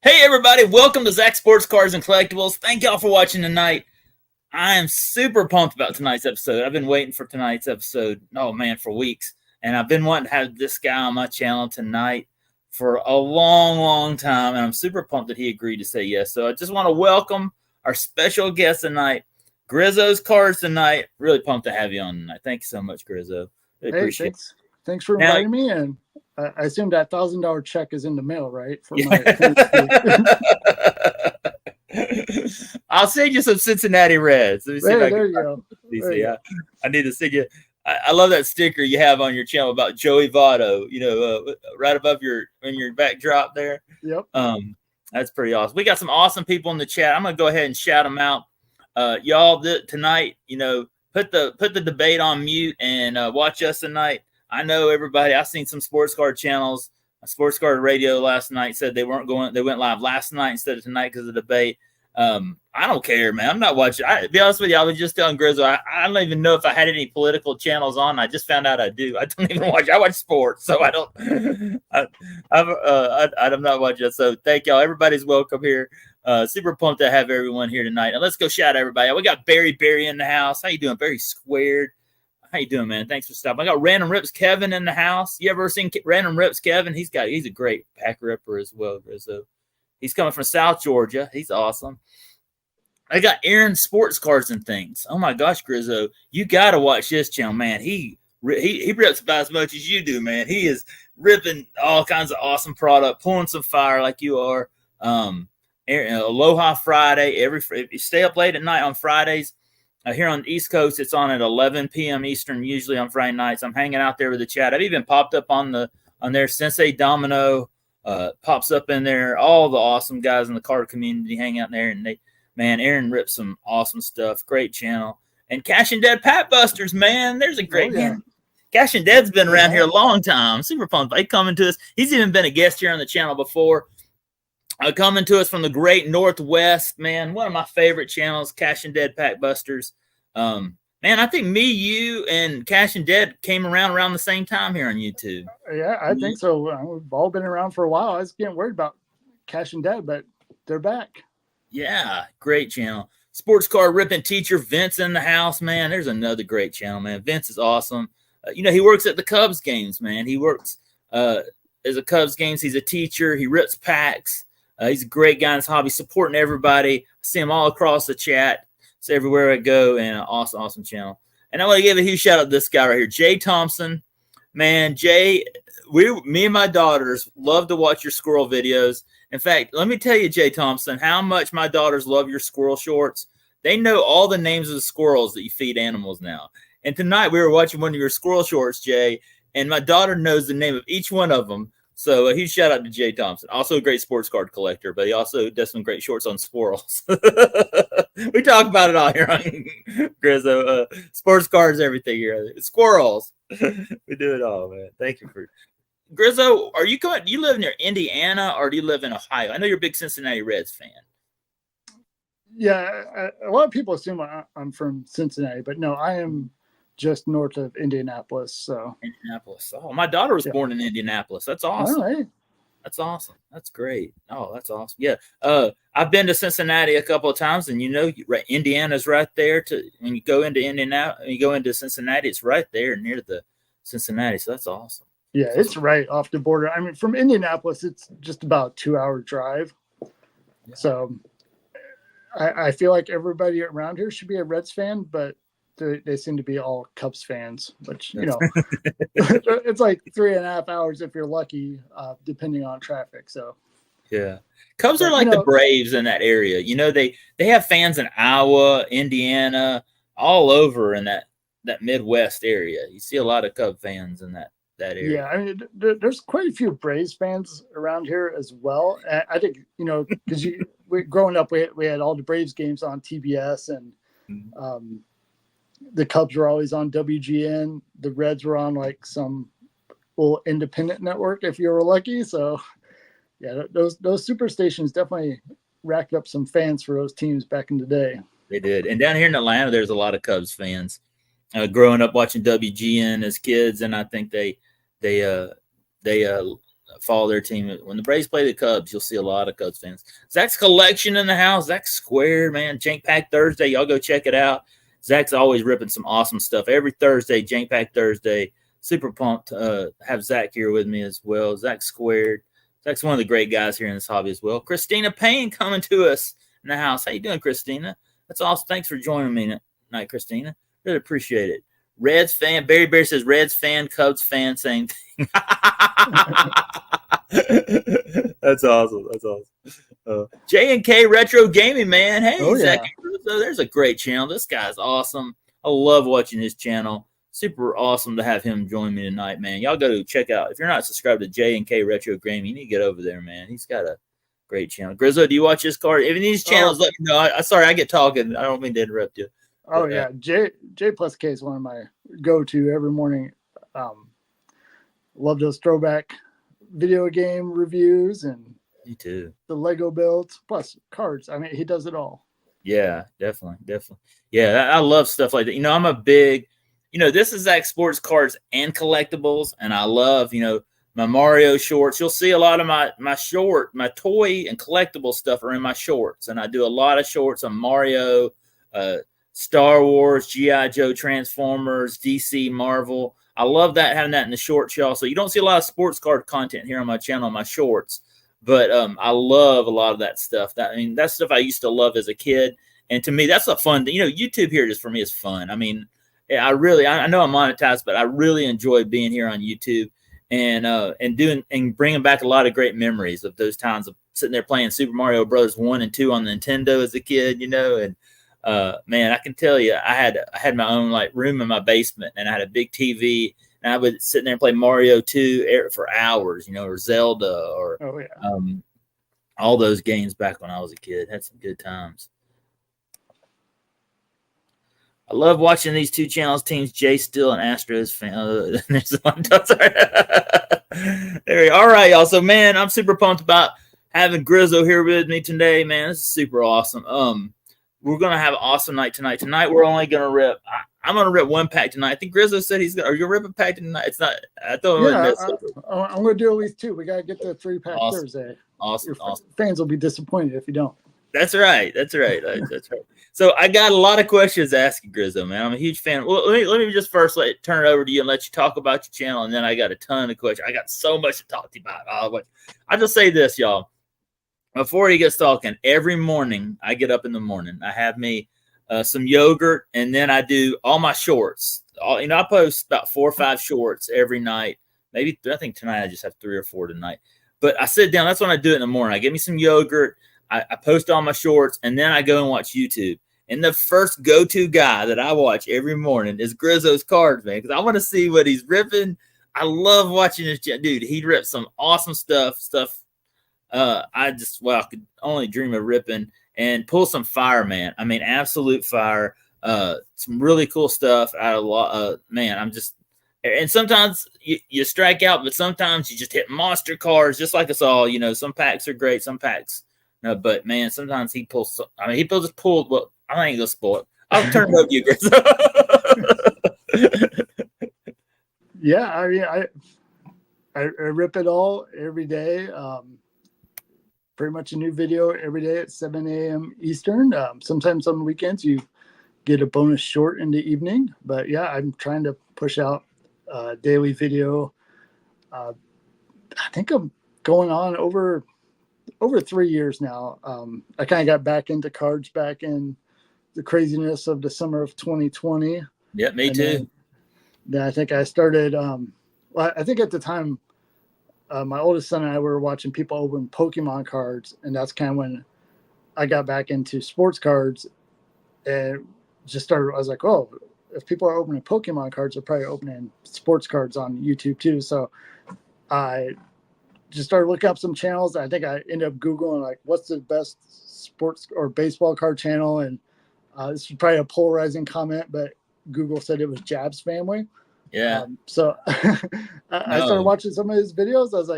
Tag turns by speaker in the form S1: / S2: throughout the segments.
S1: Hey everybody, welcome to Zach Sports Cards and Collectibles. Thank y'all for watching tonight. I am super pumped about tonight's episode. I've been waiting for tonight's episode, for weeks. And I've been wanting to have this guy on my channel tonight for a long time. And I'm super pumped that he agreed to say yes. So I just want to welcome our special guest tonight, Grizzo's Cards tonight. Really pumped to have you on tonight. Thank you so much, Grizzo. Really appreciate it.
S2: Thanks for inviting me. And I assume that $1,000 check is in the mail, right? For
S1: I'll send you some Cincinnati Reds. Let me see
S2: there you go.
S1: I need to send you. I love that sticker you have on your channel about Joey Votto. Right above your backdrop there.
S2: Yep.
S1: That's pretty awesome. We got some awesome people in the chat. I'm gonna go ahead and shout them out. Y'all tonight, put the debate on mute and watch us tonight. I know everybody. I've seen some sports card channels, sports card radio last night said they weren't going. They went live last night instead of tonight because of the debate. I don't care, man. I'm not watching. To be honest with you, I was just telling Grizzo, I don't even know if I had any political channels on. I just found out I do. I don't even watch. I watch sports, so I don't. I'm not watching. So thank y'all. Everybody's welcome here. Super pumped to have everyone here tonight. And let's go shout out everybody. We got Barry in the house. How you doing, Barry Squared? How you doing, man? Thanks for stopping. I got Random Rips Kevin in the house. You ever seen Random Rips Kevin? He's a great pack ripper as well, Grizzo. He's coming from South Georgia. He's awesome. I got Aaron Sports Cards and Things. Oh my gosh, Grizzo, you gotta watch this channel, man. He rips about as much as you do, man. He is ripping all kinds of awesome product, pulling some fire like you are. Aloha Friday. If you stay up late at night on Fridays. Here on the East Coast, it's on at 11 p.m. Eastern, usually on Friday nights. I'm hanging out there with the chat. I've even popped up on their Sensei Domino pops up in there. All the awesome guys in the card community hang out there, and Aaron rips some awesome stuff. Great channel. And Cash and Dead Pat Busters, man. There's a great man. Cash and Dead's been around here a long time. Super fun. They coming to us. He's even been a guest here on the channel before. Coming to us from the great Northwest, man. One of my favorite channels, Cash and Dead Pack Busters. Man, I think me, you, and Cash and Dead came around the same time here on YouTube.
S2: Yeah, I think so. We've all been around for a while. I was getting worried about Cash and Dead, but they're back.
S1: Yeah, great channel. Sports Card Ripping Teacher Vince in the house, man. There's another great channel, man. Vince is awesome. He works at the Cubs games, man. He works as a Cubs games. He's a teacher. He rips packs. He's a great guy in his hobby, supporting everybody. I see him all across the chat. It's everywhere I go, and an awesome channel. And I want to give a huge shout out to this guy right here, Jay Thompson. Man, Jay, me and my daughters love to watch your squirrel videos. In fact, let me tell you, Jay Thompson, how much my daughters love your squirrel shorts. They know all the names of the squirrels that you feed animals now. And tonight we were watching one of your squirrel shorts, Jay, and my daughter knows the name of each one of them. So a huge shout out to Jay Thompson, also a great sports card collector, but he also does some great shorts on squirrels. We talk about it all here on Grizzo. Sports cards, everything here. Squirrels. We do it all, man. Thank you for Grizzo. Are you going? Do you live near Indiana or do you live in Ohio? I know you're a big Cincinnati Reds fan.
S2: Yeah, a lot of people assume I'm from Cincinnati, but no, I am just north of Indianapolis. So
S1: Indianapolis. Oh, my daughter was born in Indianapolis. That's awesome.
S2: All right.
S1: That's awesome. That's great. Oh, that's awesome. Yeah. I've been to Cincinnati a couple of times, and Indiana's right there. When you go into Indiana, when you go into Cincinnati, it's right there near the Cincinnati. So that's awesome.
S2: Yeah, it's right off the border. I mean, from Indianapolis, it's just about a 2-hour drive. Yeah. So I feel like everybody around here should be a Reds fan, but they seem to be all Cubs fans, which, it's like 3.5 hours if you're lucky, depending on traffic. So,
S1: yeah, Cubs are like the Braves in that area. They have fans in Iowa, Indiana, all over in that Midwest area. You see a lot of Cub fans in that area.
S2: Yeah, I mean, there's quite a few Braves fans around here as well. And I think, because growing up, we had all the Braves games on TBS, and the Cubs were always on WGN. The Reds were on like some little independent network if you were lucky. So yeah, those super stations definitely racked up some fans for those teams back in the day.
S1: They did. And down here in Atlanta, there's a lot of Cubs fans. Growing up watching WGN as kids, and I think they follow their team. When the Braves play the Cubs, you'll see a lot of Cubs fans. Zach's collection in the house. Zach's Squared, man. Jank Pack Thursday. Y'all go check it out. Zach's always ripping some awesome stuff. Every Thursday, Jank Pack Thursday. Super pumped to have Zach here with me as well. Zach Squared. Zach's one of the great guys here in this hobby as well. Christina Payne coming to us in the house. How you doing, Christina? That's awesome. Thanks for joining me tonight, Christina. Really appreciate it. Reds fan. Barry Bear says Reds fan, Cubs fan, same thing. That's awesome. That's awesome. J&K Retro Gaming, man. Hey, Zach. Yeah. There's a great channel. This guy's awesome. I love watching his channel. Super awesome to have him join me tonight, man. Y'all go to check out. If you're not subscribed to J&K Retro Gaming, you need to get over there, man. He's got a great channel. Grizzo, do you watch his card? If these channels, let me know. Sorry, I get talking. I don't mean to interrupt you.
S2: Oh, yeah. J plus K is one of my go-to every morning. Love those throwback video game reviews and
S1: me too.
S2: The Lego builds plus cards. I mean, he does it all.
S1: Yeah, definitely. Yeah, I love stuff like that. I'm a big, this is Zach Sports Cards and Collectibles, and I love, my Mario shorts. You'll see a lot of my toy and collectible stuff are in my shorts, and I do a lot of shorts on Mario, Star Wars, G.I. Joe, Transformers, DC, Marvel. I love having that in the shorts, y'all. So you don't see a lot of sports card content here on my channel, on my shorts, but I love a lot of that stuff. That's stuff I used to love as a kid, and to me, that's a fun thing. YouTube here just for me is fun. I know I'm monetized, but I really enjoy being here on YouTube and bringing back a lot of great memories of those times of sitting there playing Super Mario Bros. 1 and 2 on the Nintendo as a kid, and man, I can tell you, I had my own room in my basement, and I had a big TV, and I would sit there and play Mario 2 for hours, or Zelda, or all those games back when I was a kid. Had some good times. I love watching these two channels, teams Jay Still and Astros fan. There we go. All right, y'all. So, man, I'm super pumped about having Grizzo here with me today, man. This is super awesome. We're going to have an awesome night tonight. Tonight, we're only going to rip. I'm going to rip one pack tonight. I think Grizzo said he's going to. Are you ripping a pack tonight? It's not. I thought
S2: I'm going to do at least 2. We got to get the 3-pack Thursday.
S1: Awesome.
S2: Fans will be disappointed if you don't.
S1: That's right. So I got a lot of questions to ask you, Grizzo, man. I'm a huge fan. Well, let me just first turn it over to you and let you talk about your channel, and then I got a ton of questions. I got so much to talk to you about. I'll just say this, y'all. Before he gets talking, every morning I get up in the morning. I have me some yogurt, and then I do all my shorts. I post about 4 or 5 shorts every night. Maybe I think tonight I just have 3 or 4 tonight. But I sit down. That's when I do it in the morning. I get me some yogurt. I post all my shorts, and then I go and watch YouTube. And the first go-to guy that I watch every morning is Grizzo's Cards, man, because I want to see what he's ripping. I love watching this dude. He rips some awesome stuff. I could only dream of ripping and pull some fire, man. Absolute fire. Some really cool stuff out of man. And sometimes you strike out, but sometimes you just hit monster cards, just like us all. Some packs are great, some packs no. But man, sometimes he pulls. He just pulled. Well, I ain't gonna spoil it. I'll turn it over to you, Grizzo.
S2: Yeah, I rip it all every day. Pretty much a new video every day at 7 a.m. Eastern. Sometimes on the weekends you get a bonus short in the evening. But yeah, I'm trying to push out a daily video. I think I'm going on over 3 years now. I kind of got back into cards back in the craziness of the summer of 2020.
S1: Yeah, me too.
S2: Then I think I started. I think at the time, my oldest son and I were watching people open Pokemon cards, and that's kind of when I got back into sports cards, and just started. I was like, oh, if people are opening Pokemon cards, they're probably opening sports cards on YouTube too. So I just started looking up some channels. I think I ended up Googling what's the best sports or baseball card channel, and this is probably a polarizing comment, but Google said it was Jab's Family.
S1: Yeah.
S2: So I started watching some of his videos. I was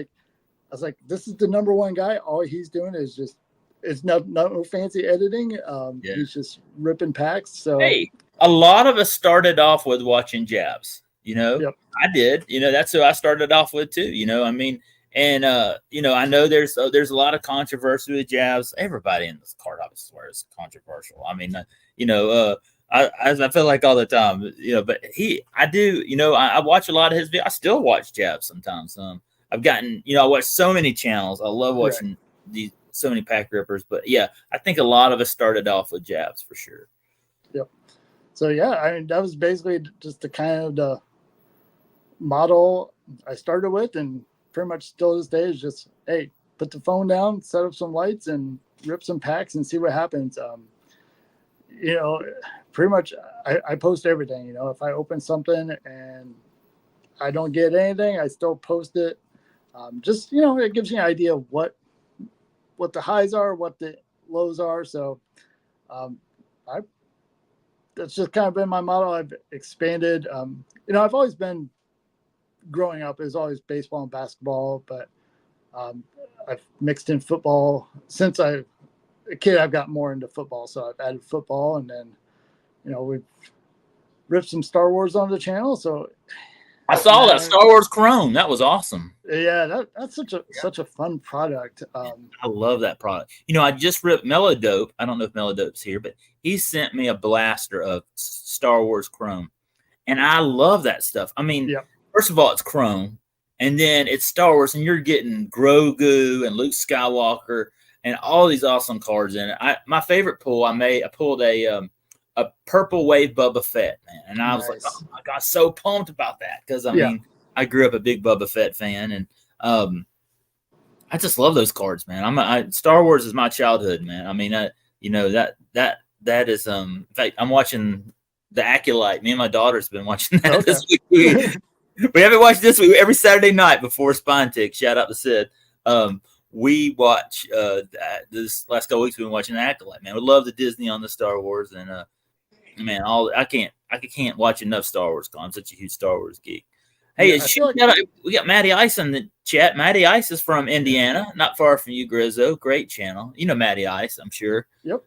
S2: like, this is the number one guy. All he's doing is it's no fancy editing. He's just ripping packs. So
S1: hey, a lot of us started off with watching Jabs. Yep. I did. That's who I started off with too. And you know, I know there's a lot of controversy with jabs. Everybody in this card hobby swears it's controversial. I mean, you know, I feel like all the time, you know, but I do, you know, I watch a lot of his videos. I still watch jabs sometimes. I've gotten, you know, I watch so many channels. I love watching these so many pack rippers. But yeah, I think a lot of us started off with jabs for sure.
S2: Yep. So yeah, I mean, that was basically just the kind of the model I started with, and pretty much still to this day is just, hey, put the phone down, set up some lights, and rip some packs and see what happens. You know, pretty much I post everything. You know, if I open something and I don't get anything, I still post it. Just, you know, it gives you an idea of what the highs are, what the lows are. So that's just kind of been my model. I've expanded. You know, I've always been, growing up, it was always baseball and basketball, but I've mixed in football. Since a kid, I've got more into football. So I've added football, and then, you know, we've ripped some Star Wars on the channel. So
S1: I saw that Star Wars Chrome. That was awesome.
S2: Yeah, that's such a fun product.
S1: I love that product. You know, I just ripped Melodope. I don't know if Melodope's here, but he sent me a blaster of Star Wars Chrome, and I love that stuff. I mean, first of all, it's Chrome, and then it's Star Wars, and you're getting Grogu and Luke Skywalker and all these awesome cards in it. My favorite pull I pulled a Purple Wave Boba Fett, man, and I was like, oh my god, so pumped about that, because I mean, I grew up a big Boba Fett fan, and I just love those cards, man. Star Wars is my childhood, man. I mean, you know, that is in fact, I'm watching The Acolyte. Me and my daughter's been watching that this week. We haven't watched this week. Every Saturday night before Spine Tick, shout out to Sid. We watch this last couple weeks. We've been watching The Acolyte, man. We love the Disney on the Star Wars, and man, I can't watch enough Star Wars. I'm such a huge Star Wars geek. Hey, we got Matty Ice in the chat. Matty Ice is from Indiana, not far from you, Grizzo. Great channel. You know Matty Ice, I'm sure.
S2: Yep.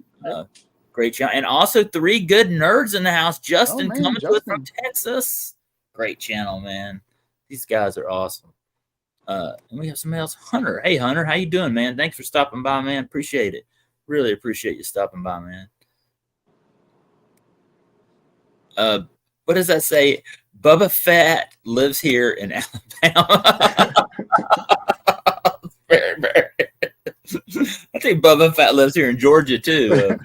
S1: Great channel. And also 3 good nerds in the house. Justin coming with from Texas. Great channel, man. These guys are awesome. And we have somebody else, Hunter. Hey, Hunter, how you doing, man? Thanks for stopping by, man. Appreciate it. Really appreciate you stopping by, man. What does that say? Boba Fett lives here in Alabama. I think Boba Fett lives here in Georgia too.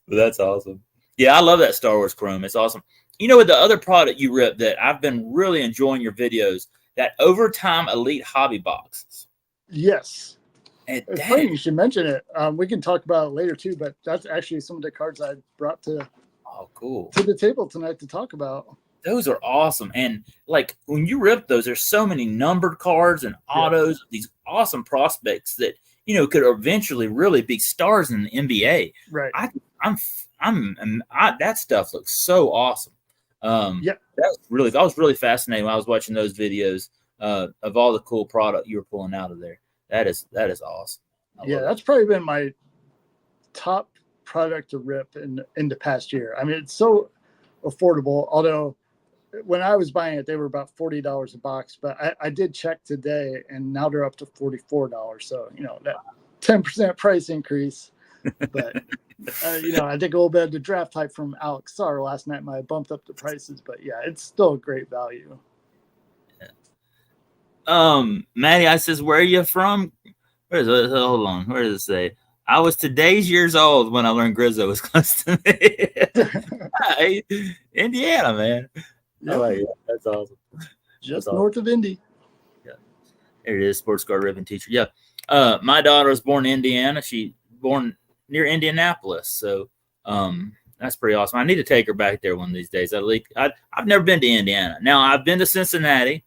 S1: But that's awesome. Yeah, I love that Star Wars Chrome. It's awesome. You know, with the other product you ripped that I've been really enjoying your videos, that Overtime Elite Hobby Boxes.
S2: Yes. It's funny you should mention it. We can talk about it later too, but that's actually some of the cards I brought to the table tonight to talk about.
S1: Those are awesome. And like when you rip those, there's so many numbered cards and autos, these awesome prospects that, you know, could eventually really be stars in the NBA.
S2: Right.
S1: That stuff looks so awesome. That was really fascinating when I was watching those videos of all the cool product you were pulling out of there. That is awesome.
S2: That's probably been my top product to rip in the past year. I mean, it's so affordable. Although when I was buying it, they were about $40 a box. But I did check today, and now they're up to $44. So, you know, that 10% price increase. But you know, I think a little bit of the draft hype from Alex Sarr last night might have bumped up the prices. But yeah, it's still a great value.
S1: Maddie, I says, where are you from? Where is it? Hold on. Where does it say? I was today's years old when I learned Grizzo was close to me. Hi, Indiana, man.
S2: Yep.
S1: Like that's awesome.
S2: Just north of Indy.
S1: Yeah. There it is, sports card ripping teacher. Yeah. My daughter was born in Indiana. She born near Indianapolis. So that's pretty awesome. I need to take her back there one of these days. I've never been to Indiana. Now I've been to Cincinnati.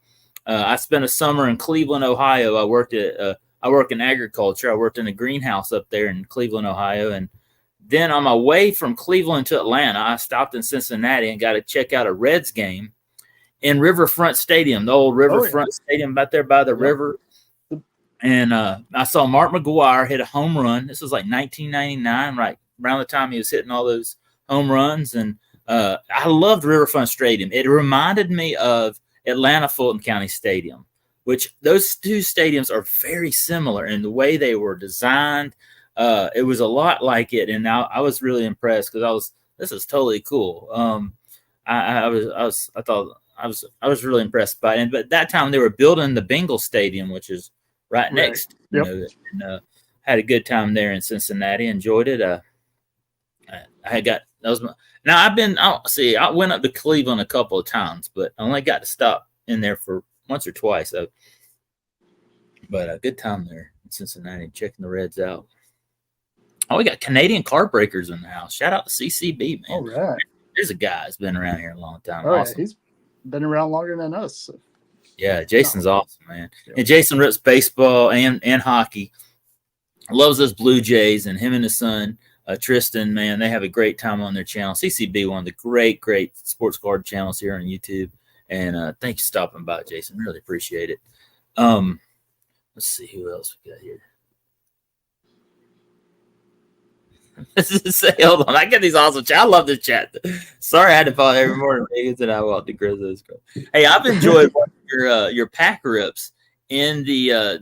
S1: I spent a summer in Cleveland, Ohio. I work in agriculture. I worked in a greenhouse up there in Cleveland, Ohio. And then on my way from Cleveland to Atlanta, I stopped in Cincinnati and got to check out a Reds game in Riverfront Stadium, the old Riverfront Stadium out there by the river. And I saw Mark McGwire hit a home run. This was like 1999, right around the time he was hitting all those home runs. And I loved Riverfront Stadium. It reminded me of Atlanta Fulton County Stadium, which those two stadiums are very similar in the way they were designed. It was a lot like it, and I was really impressed because this is totally cool. I was really impressed by it. But at that time they were building the Bengal Stadium, which is right next.
S2: Yep.
S1: And, had a good time there in Cincinnati. Enjoyed it. I went up to Cleveland a couple of times, but I only got to stop in there for once or twice. But a good time there in Cincinnati, checking the Reds out. Oh, we got Canadian Card Breakers in the house. Shout out to CCB, man.
S2: All right.
S1: There's a guy that's been around here a long time.
S2: Oh,
S1: awesome.
S2: Yeah, he's been around longer than us. So.
S1: Yeah, Jason's awesome, man. And Jason rips baseball and hockey. Loves those Blue Jays, and him and his son, Tristan, man, they have a great time on their channel. CCB, one of the great sports card channels here on YouTube. And thanks for stopping by, Jason. Really appreciate it. Let's see who else we got here. Say, hold on. I get these awesome chat. I love this chat. Sorry I had to follow every morning. That I walked the Grizzlies. Hey, I've enjoyed your pack rips in the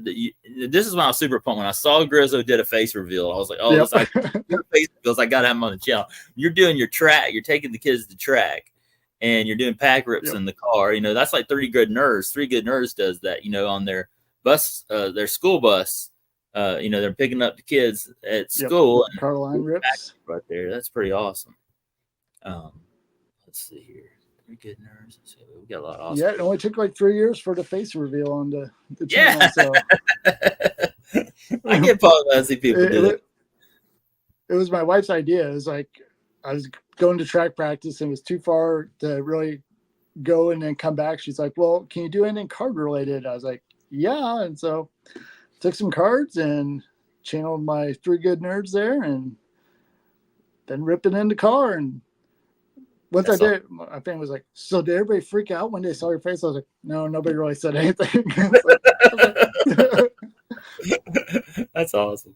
S1: this is when I was super pumped when I saw Grizzo did a face reveal. I was like, oh, yep. Face reveals. I gotta have him on the channel. You're doing your track. You're taking the kids to track, and you're doing pack rips in the car. You know, that's like 3 Good Nerds. 3 Good Nerds does that. You know, on their bus, their school bus. You know, they're picking up the kids at school.
S2: Car line rips
S1: right there. That's pretty awesome. Let's see here. 3 Good Nerds. Let's see. We got a lot of awesome.
S2: Yeah, it only took like 3 years for the face reveal on the channel.
S1: Yeah.
S2: So.
S1: I get pumped when I see people do it.
S2: It was my wife's idea. It was like I was going to track practice and it was too far to really go and then come back. She's like, well, can you do anything card related? I was like, yeah. And so took some cards and channeled my 3 Good Nerds there and then ripped it in the car. And once I did, my family was like, so did everybody freak out when they saw your face? I was like, no, nobody really said anything.
S1: That's awesome.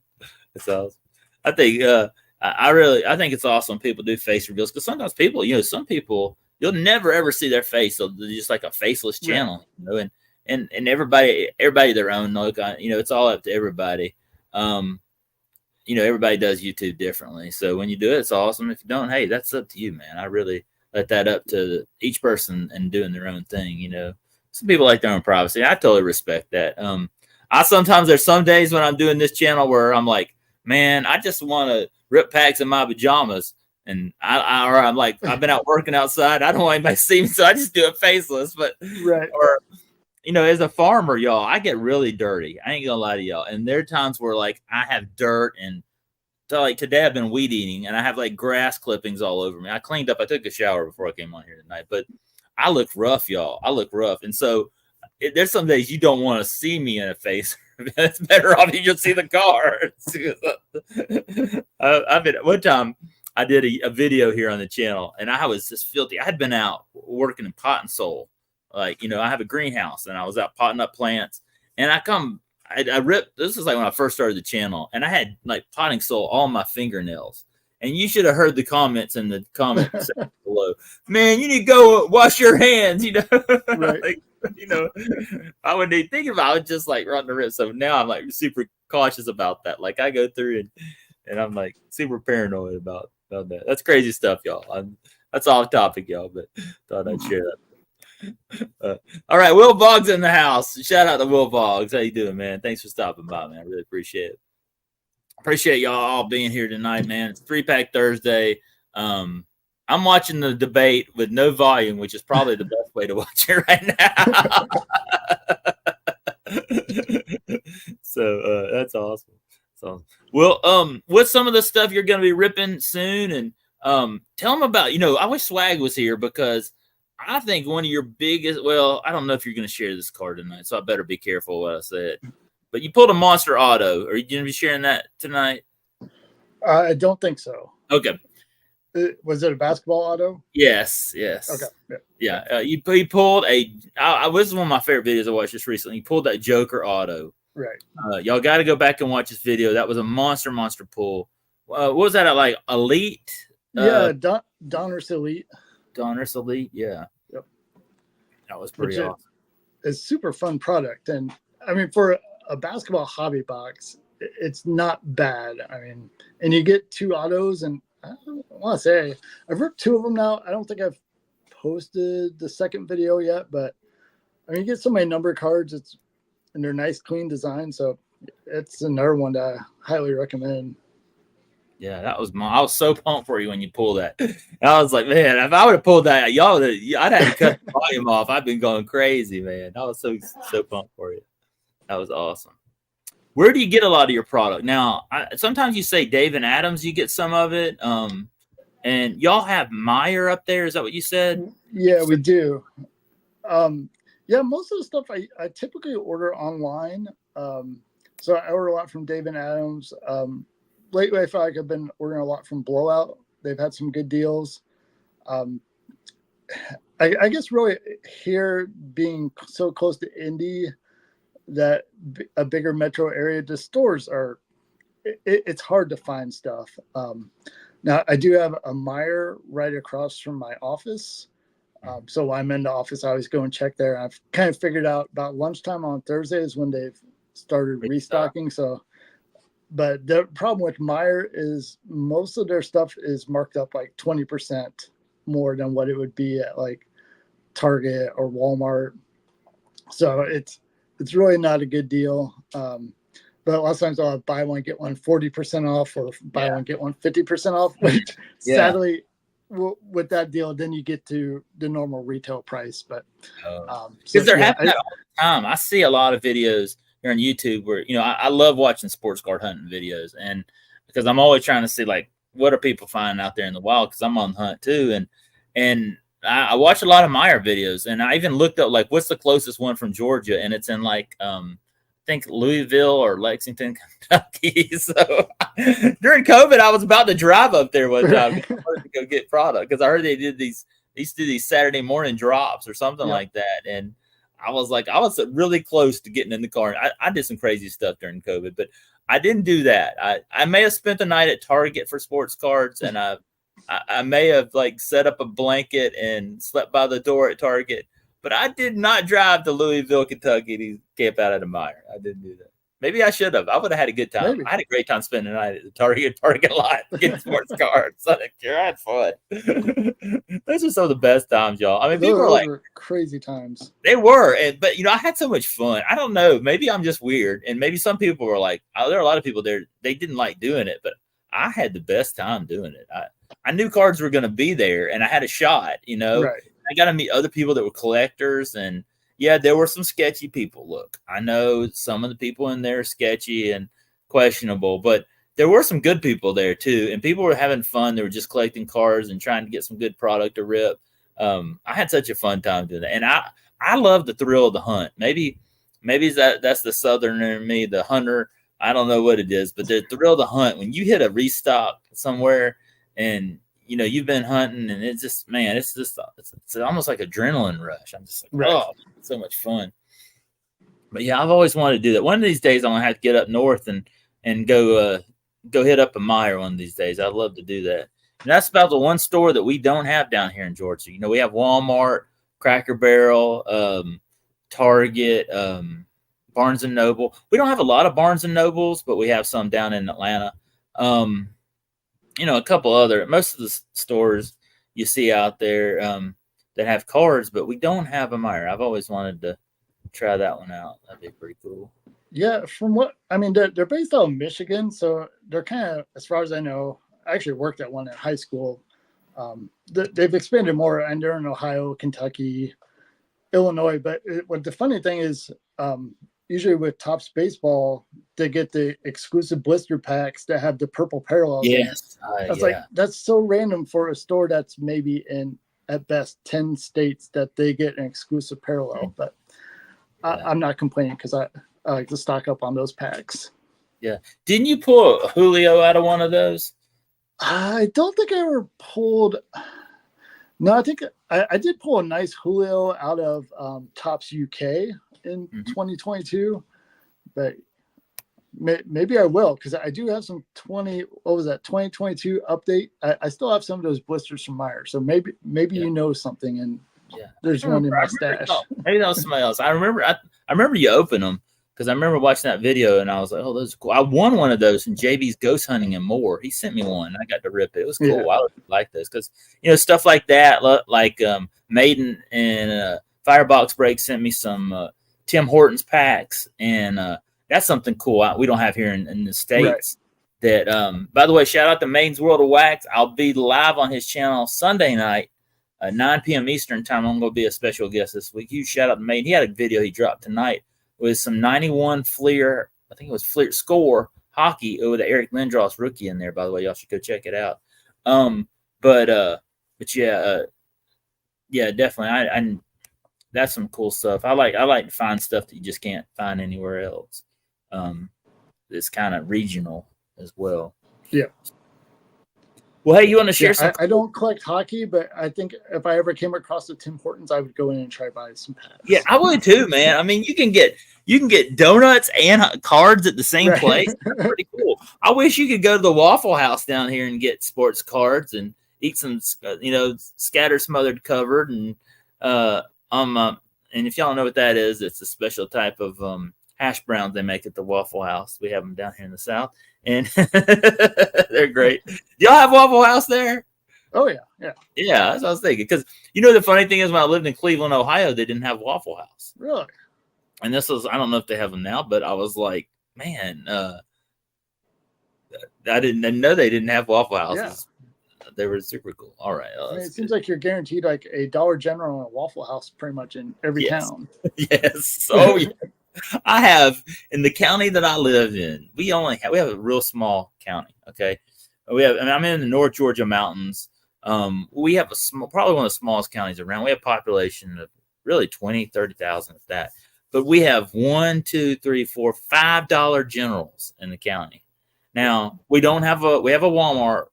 S1: That's awesome. I think I think it's awesome when people do face reveals because sometimes people, you know, some people you'll never ever see their face. So they're just like a faceless channel, you know, and everybody their own look on, you know, it's all up to everybody. You know, everybody does YouTube differently. So when you do it, it's awesome. If you don't, hey, that's up to you, man. I really let that up to each person and doing their own thing. You know, some people like their own privacy. I totally respect that. There's some days when I'm doing this channel where I'm like, man, I just want to rip packs in my pajamas. And I'm like, I've been out working outside. I don't want anybody to see me. So I just do it faceless, or, you know, as a farmer, y'all, I get really dirty. I ain't gonna lie to y'all. And there are times where like I have dirt and so like today I've been weed eating and I have like grass clippings all over me. I cleaned up. I took a shower before I came on here tonight, but I look rough, y'all. I look rough. And so there's some days you don't want to see me in a face. It's better off you just see the car. One time I did a video here on the channel and I was just filthy. I had been out working in pot and soil. Like, you know, I have a greenhouse and I was out potting up plants and I ripped, this is like when I first started the channel and I had like potting soil on my fingernails and you should have heard the comments in the comment section below. Man, you need to go wash your hands, you know, like, you know, I wouldn't even think about it. I was just like running the risk. So now I'm like super cautious about that. Like I go through and I'm like super paranoid about that. That's crazy stuff, y'all. That's off topic, y'all, but thought I'd share that. All right, Will Boggs in the house. Shout out to Will Boggs. How you doing, man? Thanks for stopping by, man. I really appreciate it. Appreciate y'all all being here tonight, man. It's 3-Pack Thursday. I'm watching the debate with no volume, which is probably the best way to watch it right now. So that's awesome. So, well, what's some of the stuff you're going to be ripping soon? And tell them about, you know, I wish Swag was here because I think one of your biggest, well, I don't know if you're going to share this card tonight, so I better be careful what I said. But you pulled a monster auto. Are you going to be sharing that tonight?
S2: I don't think so.
S1: Okay.
S2: Was it a basketball auto?
S1: Yes.
S2: Okay.
S1: Yeah. You pulled this is one of my favorite videos I watched just recently. You pulled that Joker auto.
S2: Right.
S1: Y'all got to go back and watch this video. That was a monster pull. What was that at, like Elite?
S2: Yeah, Donruss Elite.
S1: Donruss Elite, yeah.
S2: Yep.
S1: That was pretty awesome.
S2: It's super fun product, and I mean for a basketball hobby box, it's not bad. I mean, and you get 2 autos, and I want to say I've ripped 2 of them now. I don't think I've posted the second video yet, but I mean, you get so many number cards. And they're nice, clean design. So it's another one that I highly recommend.
S1: Yeah, I was so pumped for you when you pulled that. I was like, man, if I would have pulled that, I'd have to cut the volume off. I've been going crazy, man. I was so pumped for you. That was awesome. Where do you get a lot of your product now? Sometimes you say Dave and Adams, you get some of it. And y'all have Meyer up there. Is that what you said?
S2: Yeah, we do. Yeah, most of the stuff I typically order online. So I order a lot from Dave and Adams. Lately, I feel like I've been ordering a lot from Blowout. They've had some good deals. I guess really here being so close to Indy, that a bigger metro area, the stores are, it's hard to find stuff. Now, I do have a Meyer right across from my office. So when I'm in the office, I always go and check there. I've kind of figured out about lunchtime on Thursdays when they've started restocking. So, but the problem with Meyer is most of their stuff is marked up like 20% more than what it would be at like Target or Walmart. So it's really not a good deal. But a lot of times I'll have buy one, get one 40% off, or buy one, get one 50% off, which sadly, with that deal, then you get to the normal retail price. But
S1: because they're happening that all the time. I see a lot of videos here on YouTube where, I love watching sports card hunting videos, and because I'm always trying to see like what are people finding out there in the wild, because I'm on the hunt too, and I watch a lot of Meyer videos, and I even looked up like what's the closest one from Georgia, and it's in like I think Louisville or Lexington, Kentucky. So during COVID, I was about to drive up there one time to go get product, because I heard they used to do these Saturday morning drops or something like that, and I was really close to getting in the car. I did some crazy stuff during COVID, but I didn't do that. I may have spent the night at Target for sports cards, and I may have like set up a blanket and slept by the door at Target, but I did not drive to Louisville, Kentucky to camp out at a Meyer. I didn't do that. Maybe I should have. I would have had a good time. Maybe. I had a great time spending the night at the Target lot getting sports cards. I had fun. Those are some of the best times, y'all. I mean, people were like
S2: crazy times.
S1: They were, but I had so much fun. I don't know. Maybe I'm just weird, and maybe some people were like, there are a lot of people there, they didn't like doing it, but I had the best time doing it. I knew cards were going to be there, and I had a shot.
S2: Right.
S1: I got to meet other people that were collectors, and there were some sketchy people. Look, I know some of the people in there are sketchy and questionable, but there were some good people there too, and people were having fun. They were just collecting cards and trying to get some good product to rip. I had such a fun time doing that, and I love the thrill of the hunt. Maybe that's the southerner in me, the hunter. I don't know what it is, but the thrill of the hunt when you hit a restock somewhere, and you've been hunting, and it's just, man, it's almost like adrenaline rush. I'm just like, oh, it's so much fun. But I've always wanted to do that. One of these days, I'm gonna have to get up north and go hit up a Meyer one of these days. I'd love to do that. And that's about the one store that we don't have down here in Georgia. We have Walmart, Cracker Barrel, Target, Barnes and Noble. We don't have a lot of Barnes and Nobles, but we have some down in Atlanta. A couple other, most of the stores you see out there that have cards, but we don't have a Meyer. I've always wanted to try that one out. That'd be pretty cool.
S2: Yeah, from what I mean, they're based out of Michigan, so they're kind of, as far as I know, I actually worked at one in high school. They've expanded more, and they're in Ohio, Kentucky, Illinois. But what the funny thing is, usually with Topps Baseball, they get the exclusive blister packs that have the purple parallels.
S1: Yes,
S2: like, that's so random for a store that's maybe in at best 10 states that they get an exclusive parallel. But I'm not complaining, because I like to stock up on those packs.
S1: Yeah, didn't you pull Julio out of one of those?
S2: I don't think I ever pulled. No, I think I did pull a nice Julio out of Topps UK in 2022, but Maybe I will, because I do have some 2022 update. I still have some of those blisters from Meyer. So maybe
S1: Yeah.
S2: you know something, and
S1: Yeah,
S2: there's one in my stash.
S1: Maybe that was somebody else. I remember you open them because I remember watching that video and I was like, oh, those are cool. I won one of those in JB's Ghost Hunting and More. He sent me one. I got to rip it. It was cool.
S2: Yeah.
S1: I like those because stuff like that, like Maiden and Firebox Break sent me some Tim Hortons packs, and that's something cool we don't have here in the States. Right. That by the way, shout out to Maiden's World of Wax. I'll be live on his channel Sunday night. 9 p.m. Eastern time. I'm going to be a special guest this week. Huge shout out to Maiden. He had a video he dropped tonight with some 91 Fleer, I think it was Fleer Score hockey with the Eric Lindros rookie in there. By the way, y'all should go check it out. But yeah, definitely. I that's some cool stuff. I like to find stuff that you just can't find anywhere else. It's kind of regional as well.
S2: Yeah.
S1: Well, hey, you want to share something?
S2: I don't collect hockey, but I think if I ever came across the Tim Hortons, I would go in and try to buy some packs.
S1: Yeah, I would too, man. I mean, you can get donuts and cards at the same place. That's pretty cool. I wish you could go to the Waffle House down here and get sports cards and eat some, scatter smothered covered and if y'all know what that is, it's a special type of hash browns they make at the Waffle House. We have them down here in the South. And they're great. Do y'all have Waffle House there?
S2: Oh, yeah.
S1: Yeah, that's what I was thinking. Because, the funny thing is when I lived in Cleveland, Ohio, they didn't have Waffle House.
S2: Really?
S1: And this was, I don't know if they have them now, but I was like, man, I didn't know they didn't have Waffle Houses. Yeah. They were super cool. All right.
S2: It seems like you're guaranteed like a Dollar General and a Waffle House pretty much in every town.
S1: Yes. Oh, yeah. I have in the county that I live in. We have a real small county. Okay, I'm in the North Georgia mountains. We have probably one of the smallest counties around. We have a population of really 30,000 at that. But we have 1, 2, 3, 4, $5 generals in the county. Now we have a Walmart,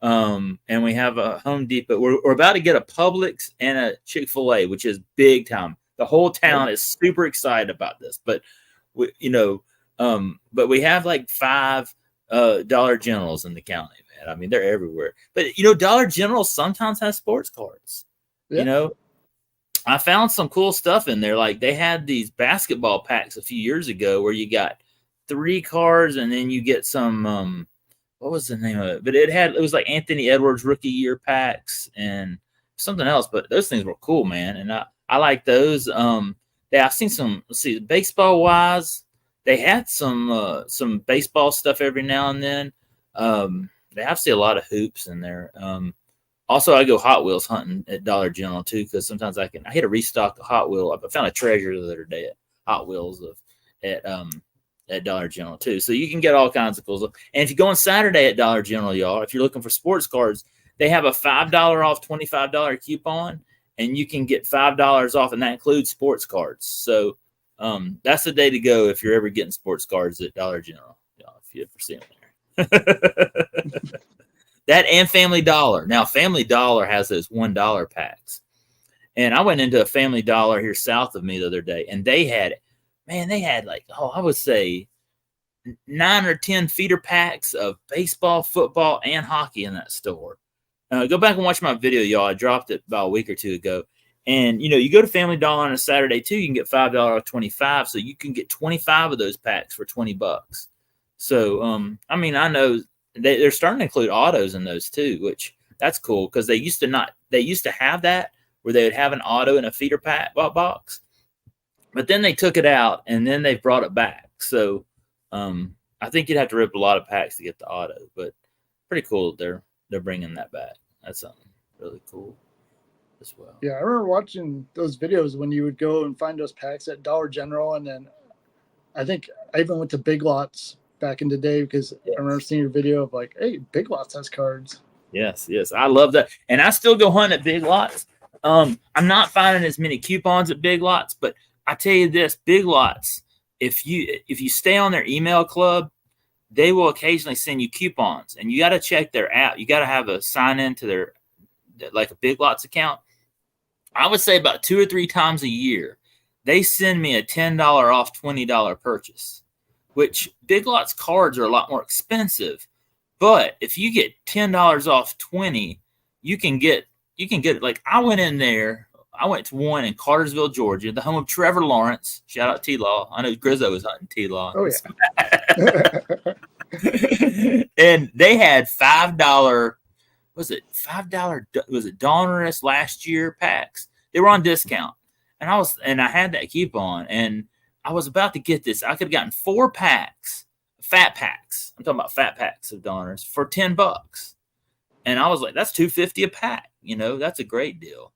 S1: and we have a Home Depot. We're about to get a Publix and a Chick-fil-A, which is big time. The whole town is super excited about this, but we have like $5 Dollar Generals in the county, man. I mean, they're everywhere. But Dollar General sometimes has sports cards. Yeah. I found some cool stuff in there. Like they had these basketball packs a few years ago where you got 3 cards and then you get some. What was the name of it? But it was like Anthony Edwards rookie year packs and something else. But those things were cool, man. And I like those. I've seen some. Let's see, baseball wise, they had some baseball stuff every now and then. They have to see a lot of hoops in there. Also, I go Hot Wheels hunting at Dollar General too because sometimes I hit a restock the Hot Wheel. I found a treasure the other day at Hot Wheels at Dollar General too. So you can get all kinds of cool stuff. And if you go on Saturday at Dollar General, y'all, if you're looking for sports cards, they have a $5 off $25 coupon. And you can get $5 off, and that includes sports cards. So that's the day to go if you're ever getting sports cards at Dollar General. If you ever see them there. That and Family Dollar. Now, Family Dollar has those $1 packs. And I went into a Family Dollar here south of me the other day, and they had like, I would say 9 or 10 feeder packs of baseball, football, and hockey in that store. Go back and watch my video, y'all. I dropped it about a week or two ago. And, you go to Family Dollar on a Saturday, too. You can get $5 off 25. So you can get 25 of those packs for $20. So, I know they're starting to include autos in those, too, which that's cool because they used to have that where they would have an auto in a feeder pack box. But then they took it out and then they brought it back. So I think you'd have to rip a lot of packs to get the auto. But pretty cool that they're bringing that back. That's something really cool as well.
S2: Yeah, I remember watching those videos when you would go and find those packs at Dollar General, and then I think I even went to Big Lots back in the day because I remember seeing your video of like, hey, Big Lots has cards.
S1: Yes, I love that, and I still go hunt at Big Lots. I'm not finding as many coupons at Big Lots, but I tell you this, Big Lots, if you stay on their email club, they will occasionally send you coupons, and you got to check their app. You got to have a sign in to their, like a Big Lots account. I would say about 2 or 3 times a year, they send me a $10 off $20 purchase. which Big Lots cards are a lot more expensive. But if you get $10 off 20, you can get it. Like I went in there. I went to one in Cartersville, Georgia, the home of Trevor Lawrence. Shout out T-Law. I know Grizzo was hunting T-Law.
S2: Oh, yeah.
S1: And they had $5, was it Donruss last year packs? They were on discount. And I had that coupon, and I was about to get this. I could have gotten 4 packs, fat packs. I'm talking about fat packs of Donruss for $10. And I was like, that's $2.50 a pack. That's a great deal.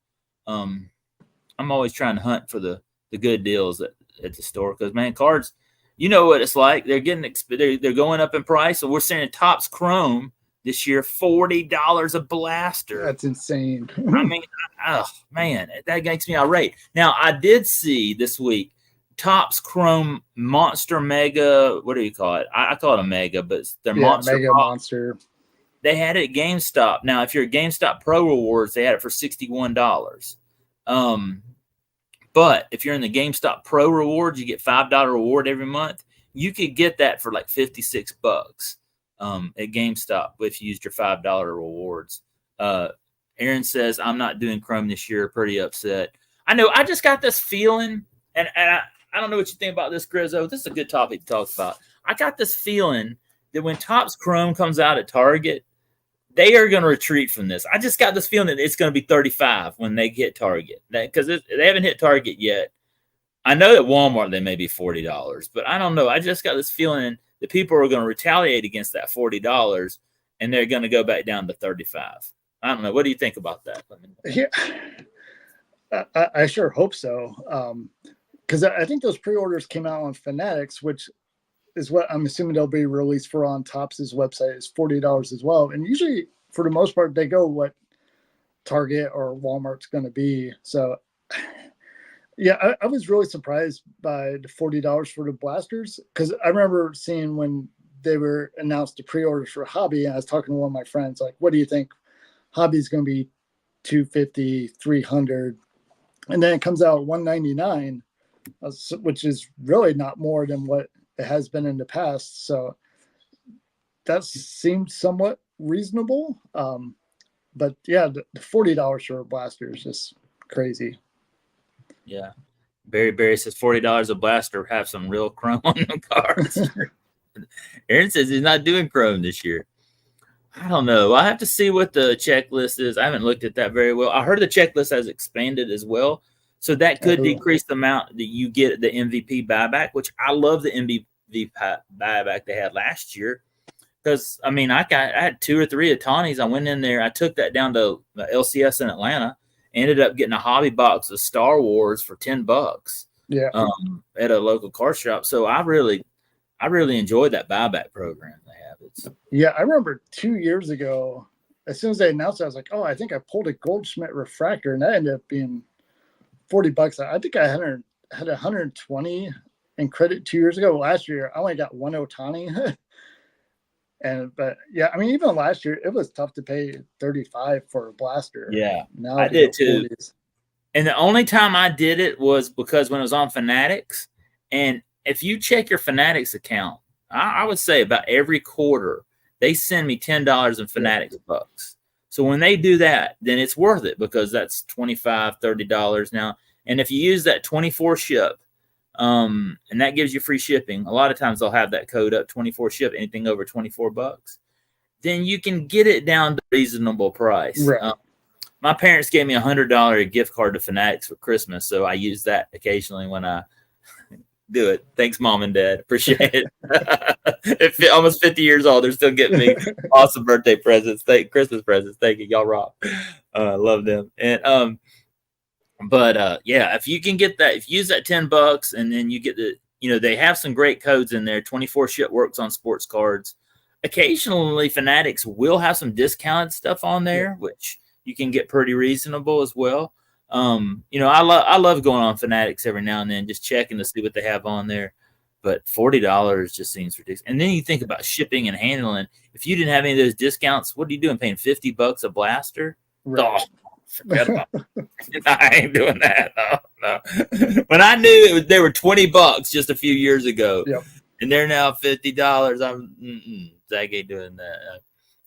S1: I'm always trying to hunt for the good deals at the store because, man, cards, you know what it's like. They're getting they're going up in price. So we're seeing Topps Chrome this year, $40 a blaster.
S2: That's insane.
S1: I mean, oh man, that makes me irate. Now I did see this week Topps Chrome Monster Mega. What do you call it? I call it a Mega, but they're Monster
S2: Mega Monster.
S1: They had it at GameStop. Now, if you're a GameStop Pro Rewards, they had it for $61. But if you're in the GameStop Pro Rewards, you get $5 reward every month. You could get that for like $56 at GameStop if you used your $5 rewards. Aaron says, I'm not doing Chrome this year. Pretty upset. I know. I just got this feeling, and I don't know what you think about this, Grizzo. This is a good topic to talk about. I got this feeling that when Topps Chrome comes out at Target, they are going to retreat from this. I just got this feeling that it's going to be 35 when they hit Target because they haven't hit Target yet. I know at Walmart they may be $40, but I don't know. I just got this feeling that people are going to retaliate against that $40 and they're going to go back down to 35. I don't know. What do you think about that?
S2: Yeah, I sure hope so. Because I think those pre-orders came out on Fanatics, which is what I'm assuming they'll be released for on Topps' website is $40 as well. And usually, for the most part, they go what Target or Walmart's going to be. So, yeah, I was really surprised by the $40 for the blasters because I remember seeing when they were announced the pre-orders for Hobby, and I was talking to one of my friends, like, what do you think Hobby's going to be? $250, $300, and then it comes out $199, which is really not more than what it has been in the past. So that seemed somewhat reasonable. But yeah, the $40 for a blaster is just crazy.
S1: Yeah. Barry says $40 a blaster, have some real chrome on the cards. Aaron says he's not doing chrome this year. I don't know. I have to see what the checklist is. I haven't looked at that very well. I heard the checklist has expanded as well. So that could decrease the amount that you get the MVP buyback, which I love the MVP buyback they had last year. Because, I mean, I had 2 or 3 Otanis. I went in there. I took that down to LCS in Atlanta. Ended up getting a hobby box of Star Wars for $10.
S2: Yeah.
S1: At a local car shop. So I really enjoyed that buyback program they have.
S2: Yeah, I remember 2 years ago, as soon as they announced it, I was like, oh, I think I pulled a Goldschmidt refractor, and that ended up being $40. I think I had 120 in credit 2 years ago. Last year, I only got 1 Otani. But yeah, I mean, even last year, it was tough to pay $35 for a blaster.
S1: Yeah,
S2: now
S1: I did too.
S2: 40s.
S1: And the only time I did it was because when it was on Fanatics. And if you check your Fanatics account, I would say about every quarter, they send me $10 in Fanatics bucks. So when they do that, then it's worth it because that's $25, $30 now. And if you use that 24 ship, and that gives you free shipping, a lot of times they'll have that code up, 24 ship, anything over $24, then you can get it down to a reasonable price.
S2: Right.
S1: My parents gave me $100 gift card to Fanatics for Christmas, so I use that occasionally when I do it. Thanks, Mom and Dad. Appreciate it. Almost 50 years old, they're still getting me awesome birthday presents, Christmas presents. Thank you, y'all rock. I love them. And yeah, if you can get that, if you use that $10, and then you get they have some great codes in there. 24 ship works on sports cards. Occasionally, Fanatics will have some discounted stuff on there, which you can get pretty reasonable as well. I love going on Fanatics every now and then, just checking to see what they have on there. But $40 just seems ridiculous. And then you think about shipping and handling. If you didn't have any of those discounts, what are you doing? Paying $50 a blaster?
S2: Right.
S1: Oh, forget about it. I ain't doing that. No. When I knew they were $20 just a few years ago,
S2: yep.
S1: and they're now $50. Zach ain't doing that.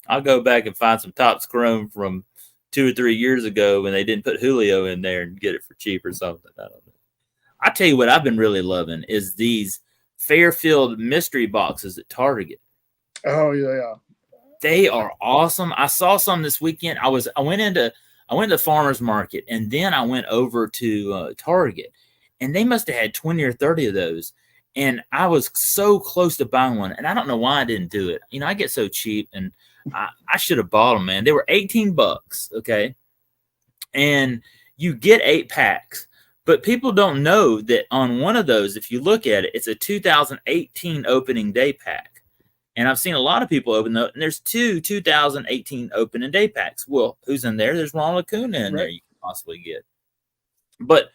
S1: I'll go back and find some Topps Chrome from 2 or 3 years ago when they didn't put Julio in there and get it for cheap or something. I don't know. I tell you what I've been really loving is these Fairfield mystery boxes at Target.
S2: Oh yeah.
S1: They are awesome. I saw some this weekend. I went into farmers market, and then I went over to Target, and they must have had 20 or 30 of those. And I was so close to buying one, and I don't know why I didn't do it. I get so cheap, and I should have bought them, man. They were $18, okay? And you get 8 packs. But people don't know that on one of those, if you look at it, it's a 2018 opening day pack. And I've seen a lot of people open those, and there's 2 2018 opening day packs. Well, who's in there? There's Ronald Acuna in there you can possibly get. But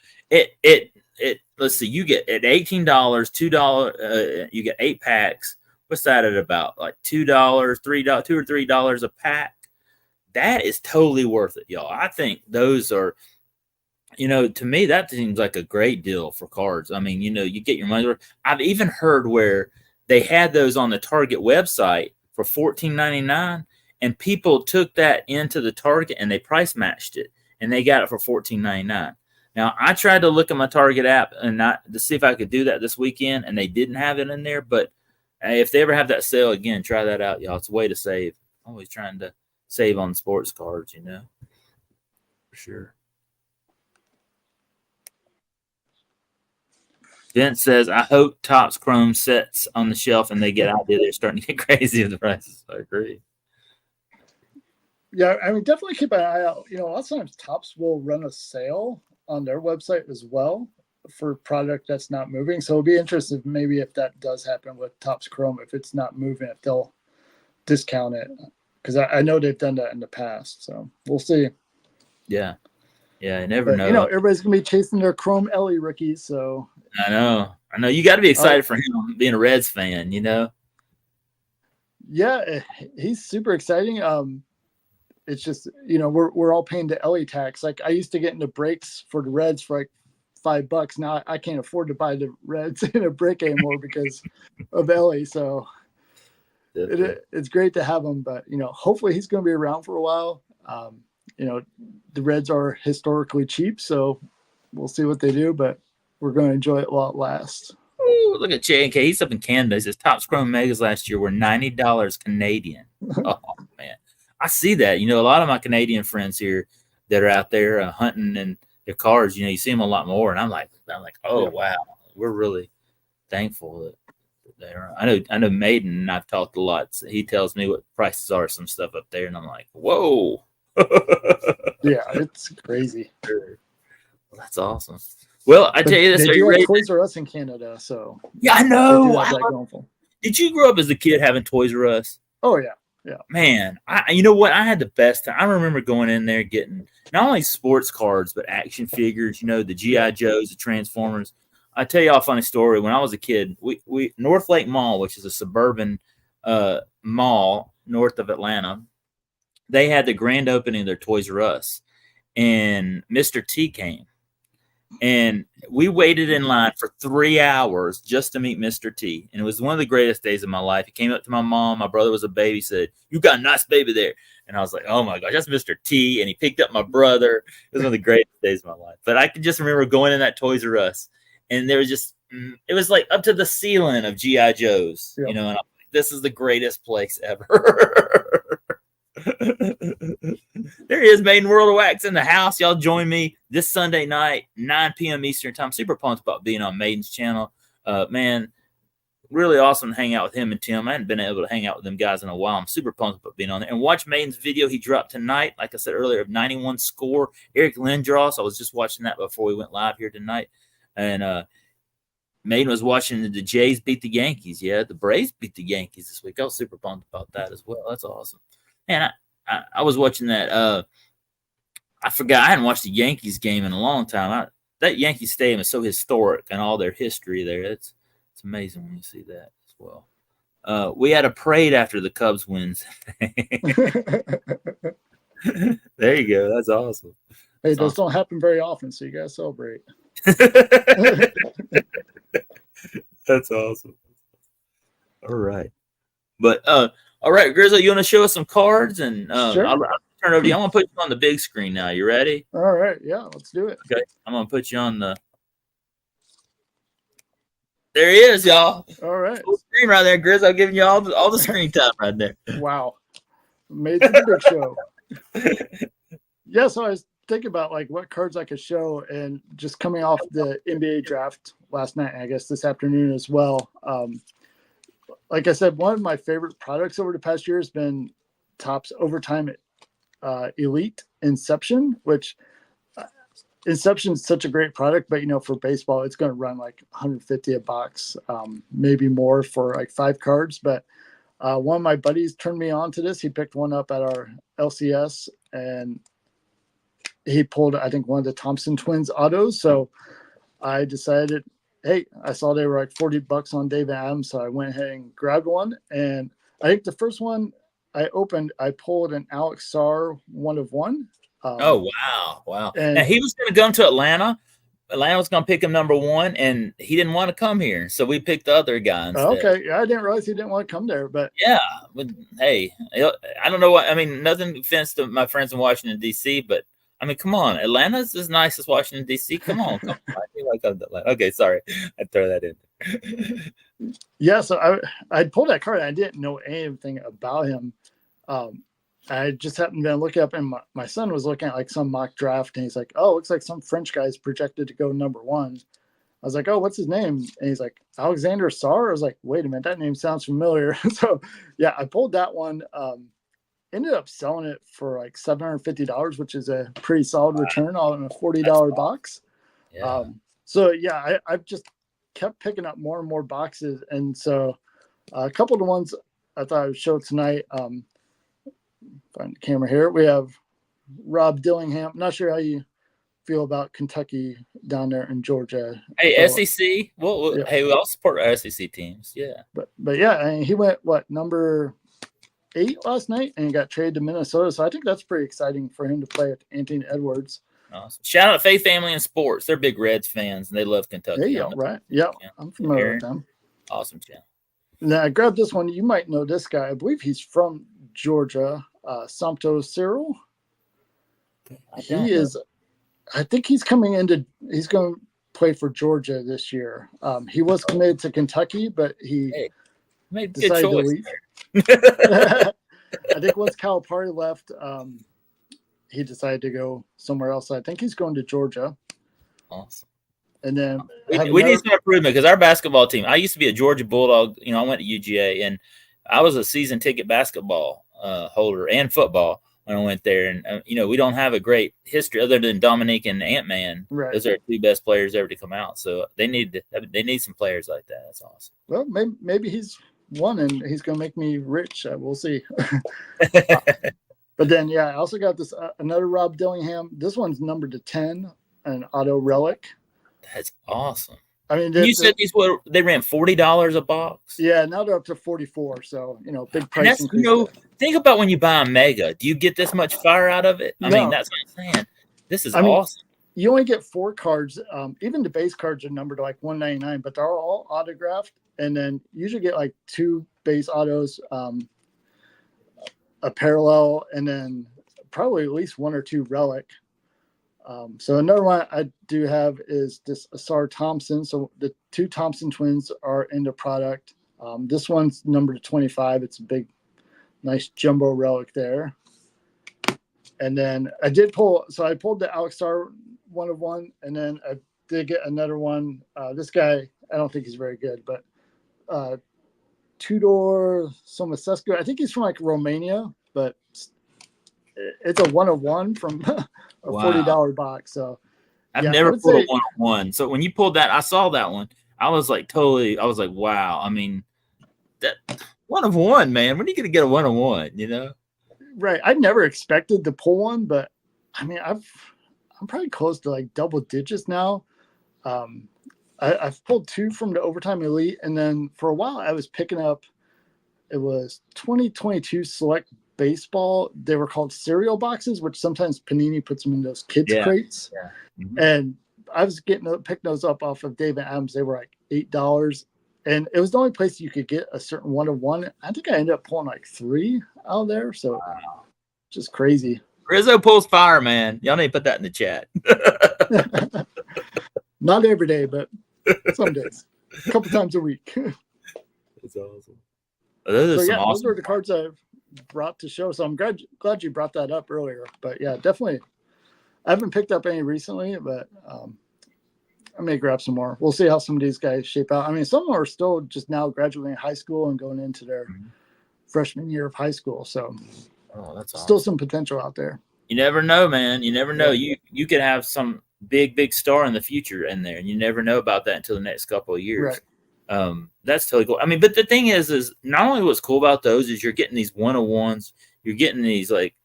S1: let's see, you get at $18, $2, you get 8 packs. What's that at about? Like $2, $3, $2 or $3 a pack. That is totally worth it, y'all. I think those are, to me, that seems like a great deal for cards. I mean, you get your money worth. I've even heard where they had those on the Target website for $14.99, and people took that into the Target and they price matched it, and they got it for $14.99. Now, I tried to look at my Target app and to see if I could do that this weekend, and they didn't have it in there. But if they ever have that sale again, try that out, y'all. It's a way to save. Always trying to save on sports cards, for sure. Vince says, I hope Topps Chrome sets on the shelf and they get out there. They're starting to get crazy with the prices. I agree.
S2: Yeah, I mean, definitely keep an eye out. A lot of times Topps will run a sale on their website as well for product that's not moving. So it'll be interesting maybe if that does happen with Topps Chrome, if it's not moving, if they'll discount it. Because I know they've done that in the past. So we'll see.
S1: Yeah. Yeah, I never know.
S2: Everybody's going to be chasing their Chrome Ellie rookies. So
S1: I know. You got to be excited for him being a Reds fan,
S2: Yeah, he's super exciting. It's just, we're all paying the Ellie tax. Like I used to get into breaks for the Reds for like $5. Now I can't afford to buy the Reds in a break anymore because of Ellie. So it's great to have him, but hopefully he's going to be around for a while. The Reds are historically cheap, so we'll see what they do, but we're going to enjoy it while it lasts.
S1: Ooh, look at J&K. He's up in Canada. He says Topps Chrome Megas last year were $90 Canadian. Oh, man. I see that. A lot of my Canadian friends here that are out there hunting and their cars, you see them a lot more. And I'm like, oh, wow. We're really thankful that they're. I know Maiden, and I've talked a lot. So he tells me what prices are, some stuff up there. And I'm like, whoa.
S2: Yeah, it's crazy.
S1: Well, that's awesome. Well, I tell you this:
S2: are you ready? Toys R Us in Canada, so
S1: yeah, I know.
S2: Did
S1: you grow up as a kid having Toys R Us?
S2: Oh yeah.
S1: Man, you know what? I had the best time. I remember going in there getting not only sports cards but action figures. The GI Joes, the Transformers. I tell you a funny story. When I was a kid, we North Lake Mall, which is a suburban mall north of Atlanta. They had the grand opening of their Toys R Us, and Mr. T came, and we waited in line for 3 hours just to meet Mr. T, and it was one of the greatest days of my life. He came up to my mom. My brother was a baby. Said, "You got a nice baby there," and I was like, "Oh my gosh, that's Mr. T!" And he picked up my brother. It was one of the greatest days of my life. But I can just remember going in that Toys R Us, and there was it was like up to the ceiling of GI Joes, and I'm like, this is the greatest place ever. There is Maiden World of Wax in the house. Y'all join me this Sunday night, 9 p.m. Eastern time. Super pumped about being on Maiden's channel. Man, really awesome to hang out with him and Tim. I hadn't been able to hang out with them guys in a while. I'm super pumped about being on there. And watch Maiden's video he dropped tonight, like I said earlier, of 91 score. Eric Lindros. I was just watching that before we went live here tonight. And Maiden was watching the Jays beat the Yankees. Yeah, the Braves beat the Yankees this week. I was super pumped about that as well. That's awesome. Man, I was watching that. I forgot I hadn't watched the Yankees game in a long time. That Yankee Stadium is so historic and all their history there. It's amazing when you see that as well. We had a parade after the Cubs wins. There you go. That's awesome.
S2: Hey, those don't happen very often, so you got to celebrate.
S1: That's awesome. All right. But all right, Grizzly, you want to show us some cards, and
S2: Sure.
S1: I'll turn it over to you. I'm gonna put you on the big screen now. You ready?
S2: All right. Yeah, let's do it.
S1: Okay. I'm gonna put you on the. There he is, y'all.
S2: All right.
S1: Full screen right there, Grizz. I'm giving you all the screen time right there.
S2: Wow. Made for the big show. Yeah, so I was thinking about like what cards I could show, and just coming off the NBA draft last night, and I guess this afternoon as well. Like I said, one of my favorite products over the past year has been Topps Overtime Elite Inception, which Inception is such a great product, but for baseball, it's going to run like 150 a box, maybe more for like 5 cards. But one of my buddies turned me on to this. He picked one up at our LCS, and he pulled, I think, one of the Thompson twins autos. So I decided, hey, I saw they were like $40 on David Adams, so I went ahead and grabbed one. And I think the first one I opened, I pulled an Alex Sarr 1/1.
S1: Oh wow! And he was going to come to Atlanta. Atlanta was going to pick him #1, and he didn't want to come here, so we picked the other guy instead.
S2: Okay, yeah, I didn't realize he didn't want to come there, but
S1: yeah, but hey, I don't know what I mean. Nothing offense to my friends in Washington D.C., but I mean, come on, Atlanta's as nice as Washington D.C. Come on. Okay, sorry, I throw that in.
S2: Yeah, so I pulled that card. I didn't know anything about him. I just happened to look up, and my son was looking at like some mock draft, and he's like, "Oh, looks like some French guy's projected to go #1." I was like, "Oh, what's his name?" And he's like, "Alexander Sarr." I was like, "Wait a minute, that name sounds familiar." So yeah, I pulled that one. Ended up selling it for like $750, which is a pretty solid return on a $40 box.
S1: Yeah.
S2: So yeah, I've just kept picking up more and more boxes, and so a couple of the ones I thought I would show tonight. Find the camera here. We have Rob Dillingham. I'm not sure how you feel about Kentucky down there in Georgia.
S1: Hey, SEC. Well,
S2: yeah.
S1: Hey, we all support our SEC teams. Yeah.
S2: But yeah, I mean, he went number 8 last night, and he got traded to Minnesota. So I think that's pretty exciting for him to play with Anthony Edwards.
S1: Awesome. Shout out to Faith Family in Sports. They're big Reds fans, and they love Kentucky.
S2: There you go, right? Yeah, I'm familiar with them.
S1: Awesome channel.
S2: Now I grabbed this one. You might know this guy. I believe he's from Georgia. Samto Cyril. He is. I think he's coming into. He's going to play for Georgia this year. He was committed to Kentucky, but he
S1: made
S2: decided
S1: to
S2: leave. I think once Calipari left, he decided to go somewhere else. I think he's going to Georgia.
S1: Awesome.
S2: And then
S1: we need some improvement because our basketball team. I used to be a Georgia Bulldog. I went to UGA, and I was a season ticket basketball holder and football when I went there. And we don't have a great history other than Dominique and Ant-Man.
S2: Right.
S1: Those are 2 best players ever to come out. So they need some players like that. That's awesome.
S2: Well, maybe he's one, and he's going to make me rich. We'll see. But then, yeah, I also got this another Rob Dillingham. This one's numbered to 10, an auto relic.
S1: That's awesome.
S2: I mean,
S1: you said they ran $40 a box.
S2: Yeah, now they're up to 44. So big price increase.
S1: Think about when you buy a Mega. Do you get this much fire out of it? I mean, that's what I'm saying. This is awesome.
S2: You only get 4 cards. Even the base cards are numbered to like $199, but they're all autographed. And then you usually get like 2 base autos, a parallel, and then probably at least 1 or 2 relic. So another one I do have is this Asar Thompson. So the 2 Thompson twins are in the product. This one's numbered to 25. It's a big, nice jumbo relic there. And then I pulled the Alex Sarr 1/1, and then I did get another one. This guy, I don't think he's very good, but Tudor Somasescu. I think he's from like Romania, but it's a 1/1 from a $40 box. So
S1: I've never pulled a 1/1. So when you pulled that, I saw that one. I was like, wow. I mean, that 1/1, man. When are you going to get a 1/1?
S2: Right. I never expected to pull one, but I mean, I'm probably close to like double digits now. I've pulled 2 from the Overtime Elite, and then for a while I was picking up. It was 2022 Select Baseball. They were called cereal boxes, which sometimes Panini puts them in those kids crates.
S1: Yeah. Mm-hmm.
S2: And I was picking those up off of David Adams. They were like $8, and it was the only place you could get a certain 1-of-1. I think I ended up pulling like 3 out there, so just crazy.
S1: Rizzo pulls fire, man. Y'all need to put that in the chat.
S2: Not every day, but some days, a couple times a week.
S1: That's awesome. Those are some awesome.
S2: Those were the cards I've brought to show. So I'm glad you brought that up earlier. But yeah, definitely. I haven't picked up any recently, but I may grab some more. We'll see how some of these guys shape out. I mean, some are still just now graduating high school and going into their freshman year of high school. So
S1: that's
S2: still some potential out there.
S1: You never know, man. You never know. You could have some big star in the future in there, and you never know about that until the next couple of years.
S2: Right.
S1: That's totally cool. I mean, but the thing is not only what's cool about those is you're getting these 1-of-1s, you're getting these like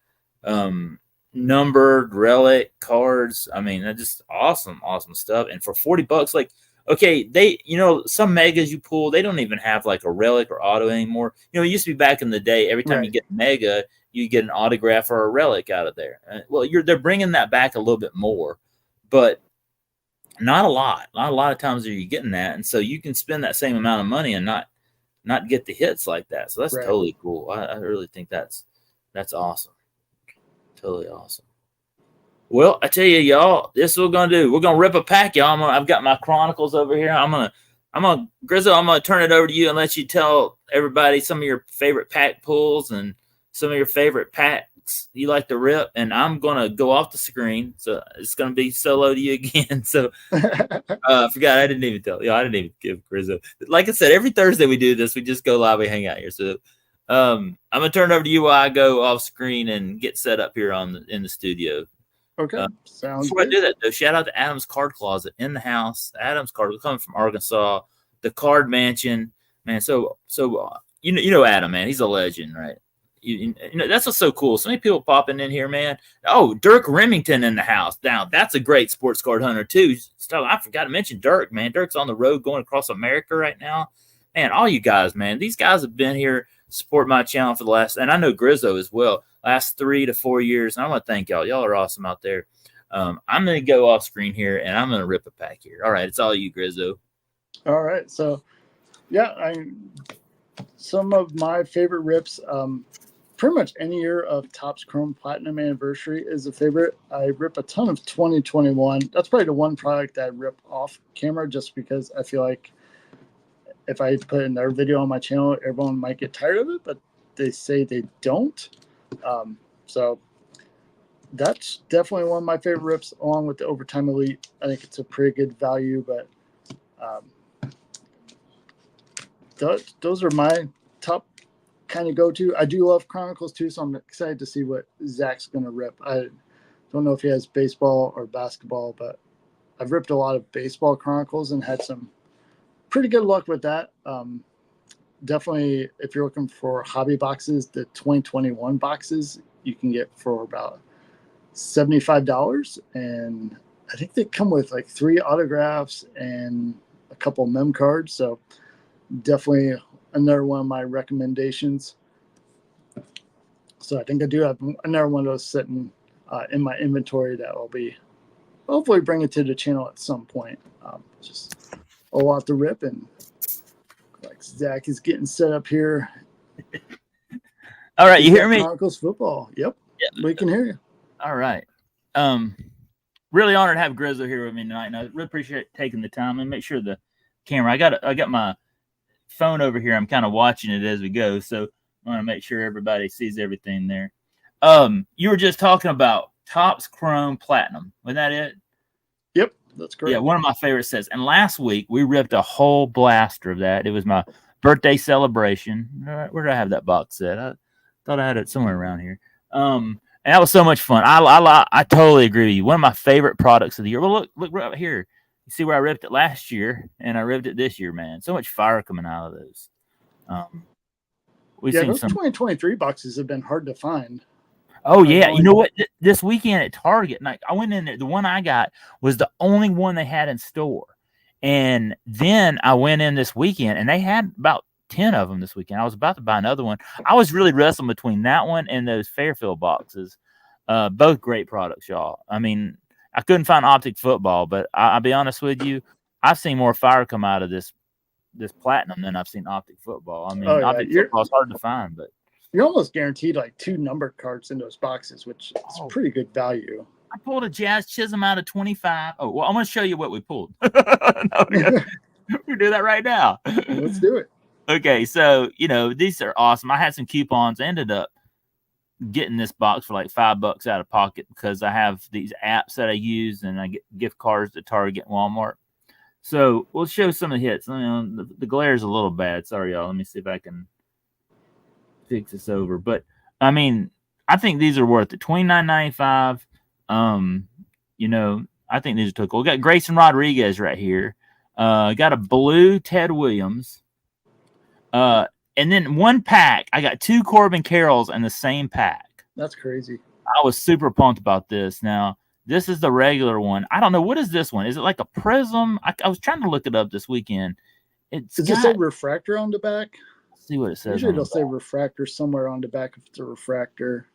S1: numbered relic cards. I mean, that's just awesome stuff. And for $40, like, okay, they, some megas you pull, they don't even have like a relic or auto anymore. It used to be back in the day, every time you get a mega, you get an autograph or a relic out of there. Well, they're bringing that back a little bit more, but not a lot. Not a lot of times are you getting that, and so you can spend that same amount of money and not get the hits like that. So that's totally cool. I really think that's awesome. Totally awesome. Well, I tell you, y'all, this is what we're gonna do. We're gonna rip a pack, y'all. I've got my Chronicles over here. I'm gonna Grizzle. I'm gonna turn it over to you and let you tell everybody some of your favorite pack pulls and some of your favorite packs you like to rip, and I'm gonna go off the screen, so it's gonna be solo to you again. So I forgot, I didn't even tell you. I didn't even give Grizzle. Like I said, every Thursday we do this. We just go live, we hang out here. So I'm gonna turn it over to you while I go off screen and get set up here in the studio.
S2: Okay, sounds
S1: before
S2: good.
S1: I do that, though, shout out to Adam's Card Closet in the house. Adam's Card, coming from Arkansas, the Card Mansion, man. So you know Adam, man. He's a legend, right? You know, that's what's so cool. So many people popping in here, man. Oh, Dirk Remington in the house. Now, that's a great sports card hunter, too. So I forgot to mention Dirk, man. Dirk's on the road going across America right now. Man, all you guys, man. These guys have been here support my channel for the last, and I know Grizzo as well, last 3 to 4 years. And I want to thank y'all. Y'all are awesome out there. I'm going to go off screen here, and I'm going to rip a pack here. All right, it's all you, Grizzo.
S2: All right. So, yeah, some of my favorite rips, pretty much any year of Topps Chrome Platinum Anniversary is a favorite. I rip a ton of 2021. That's probably the one product that I rip off camera just because I feel like if I put another video on my channel, everyone might get tired of it, but they say they don't. So that's definitely one of my favorite rips, along with the Overtime Elite. I think it's a pretty good value, but those are my top kind of go-to. I do love Chronicles too, so I'm excited to see what Zach's going to rip. I don't know if he has baseball or basketball, but I've ripped a lot of baseball Chronicles and had some pretty good luck with that. Definitely, if you're looking for hobby boxes, the 2021 boxes you can get for about $75, and I think they come with like 3 autographs and a couple mem cards. So definitely another one of my recommendations. So I think I do have another one of those sitting in my inventory that will be hopefully bring it to the channel at some point. Just a lot to rip, and like Zach is getting set up here.
S1: All right, you hear me?
S2: Chronicles football. Yep. We can hear you.
S1: All right. Really honored to have Grizzle here with me tonight, and I really appreciate taking the time. And make sure the camera. I got my phone over here. I'm kind of watching it as we go, so I want to make sure everybody sees everything there. You were just talking about Topps Chrome Platinum. Was that it?
S2: Yep, that's correct.
S1: Yeah, one of my favorite sets. And last week we ripped a whole blaster of that. It was my birthday celebration. All right, where did I have that box set? I thought I had it somewhere around here. And that was so much fun. I totally agree with you. One of my favorite products of the year. Well, look right here. You see where I ripped it last year, and I ripped it this year, man. So much fire coming out of those.
S2: We've seen those 2023 boxes have been hard to find.
S1: Oh, yeah. You know what? This weekend at Target, and I went in there. The one I got was the only one they had in store. And then I went in this weekend, and they had about 10 of them this weekend. I was about to buy another one. I was really wrestling between that one and those Fairfield boxes. Both great products, y'all. I mean, I couldn't find Optic Football, but I'll be honest with you, I've seen more fire come out of this this platinum than I've seen Optic Football. I mean,
S2: Oh, yeah.
S1: Optic Football is hard to find, but
S2: you're almost guaranteed like 2 number cards in those boxes, which is pretty good value.
S1: I pulled a Jazz Chisholm out of 25. Oh, well, I'm going to show you what we pulled. No, we do that right now.
S2: Let's do it.
S1: Okay, so, these are awesome. I had some coupons. I ended up getting this box for like $5 out of pocket because I have these apps that I use and I get gift cards to Target and Walmart. So we'll show some of the hits. The glare is a little bad. Sorry, y'all. Let me see if I can fix this over. But, I mean, I think these are worth it. $29.95. I think these are too cool. We got Grayson Rodriguez right here. Got a blue Ted Williams. And then one pack. I got 2 Corbin Carrolls in the same pack.
S2: That's crazy.
S1: I was super pumped about this. Now, this is the regular one. I don't know. What is this one? Is it like a prism? I was trying to look it up this weekend.
S2: Does it say refractor on the back?
S1: Let's see what it says.
S2: Usually it'll say refractor somewhere on the back if it's a refractor.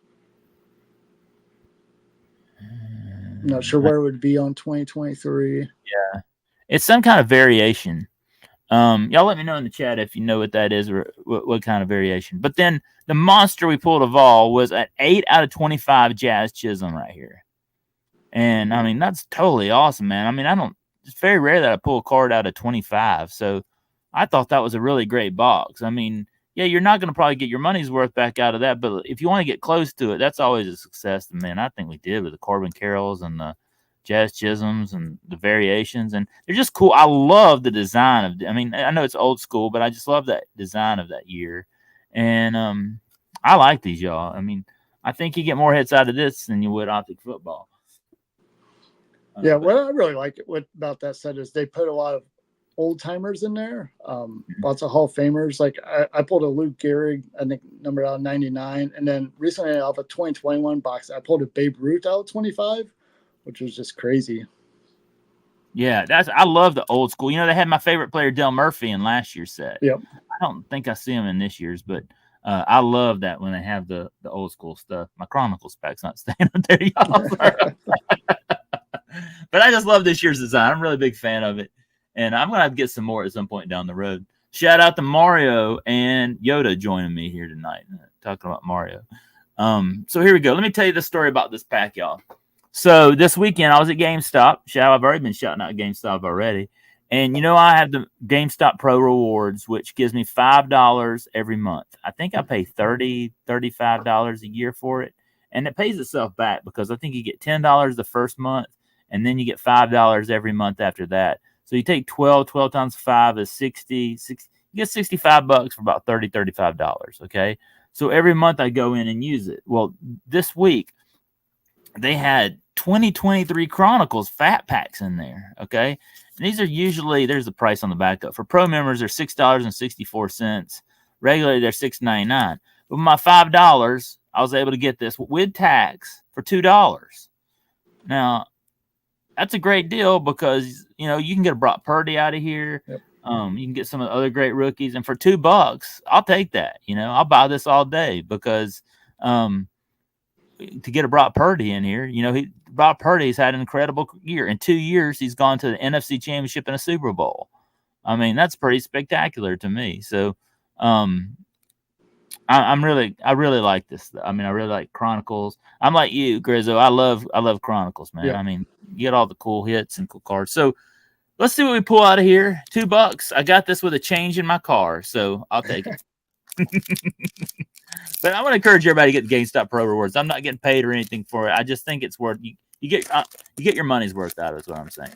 S2: I'm not sure where it would be on 2023.
S1: Yeah. It's some kind of variation. Y'all let me know in the chat if you know what that is or what kind of variation. But then the monster we pulled of all was an 8 out of 25 Jazz Chisholm right here. And I mean, that's totally awesome, man. I mean, it's very rare that I pull a card out of 25. So I thought that was a really great box. I mean, yeah, you're not going to probably get your money's worth back out of that. But if you want to get close to it, that's always a success. And man, I think we did with the Corbin Carrolls and the Jazz Chisholms and the variations. And they're just cool. I love the design I know it's old school, but I just love that design of that year. And I like these, y'all. I mean, I think you get more hits out of this than you would Optic Football.
S2: Yeah, what I really like about that set is they put a lot of old timers in there. Lots of Hall of Famers. Like I pulled a Luke Gehrig, I think number out of 99, and then recently out of a 2021 box, I pulled a Babe Ruth out of 25, which was just crazy.
S1: Yeah, I love the old school. They had my favorite player Del Murphy in last year's set.
S2: Yep.
S1: I don't think I see him in this year's, but I love that when they have the old school stuff. My Chronicles pack's not staying up there, y'all. But I just love this year's design. I'm a really big fan of it. And I'm going to have to get some more at some point down the road. Shout out to Mario and Yoda joining me here tonight, talking about Mario. So here we go. Let me tell you the story about this pack, y'all. So this weekend, I was at GameStop. I've already been shouting out GameStop already. And, I have the GameStop Pro Rewards, which gives me $5 every month. I think I pay $30, $35 a year for it. And it pays itself back because I think you get $10 the first month, and then you get $5 every month after that. So you take 12 times 5 is 60. You get $65 for about $30, $35. Okay. So every month I go in and use it. Well, this week they had 2023 Chronicles fat packs in there. Okay. And these are usually, there's the price on the back up. For pro members, they're $6.64. Regularly, they're $6.99. But with my $5, I was able to get this with tax for $2. Now, that's a great deal because, you can get a Brock Purdy out of here.
S2: Yep.
S1: You can get some of the other great rookies. And for $2, I'll take that. I'll buy this all day because to get a Brock Purdy in here, Brock Purdy's had an incredible year. In 2 years, he's gone to the NFC Championship and a Super Bowl. I mean, that's pretty spectacular to me. So I really like this. I mean, I really like Chronicles. I'm like you, Grizzo. I love Chronicles, man.
S2: Yeah.
S1: I mean, you get all the cool hits and cool cards. So let's see what we pull out of here. $2. I got this with a change in my car, so I'll take it. But I want to encourage everybody to get the GameStop Pro Rewards. I'm not getting paid or anything for it. I just think it's worth you get your money's worth out of it, is what I'm saying.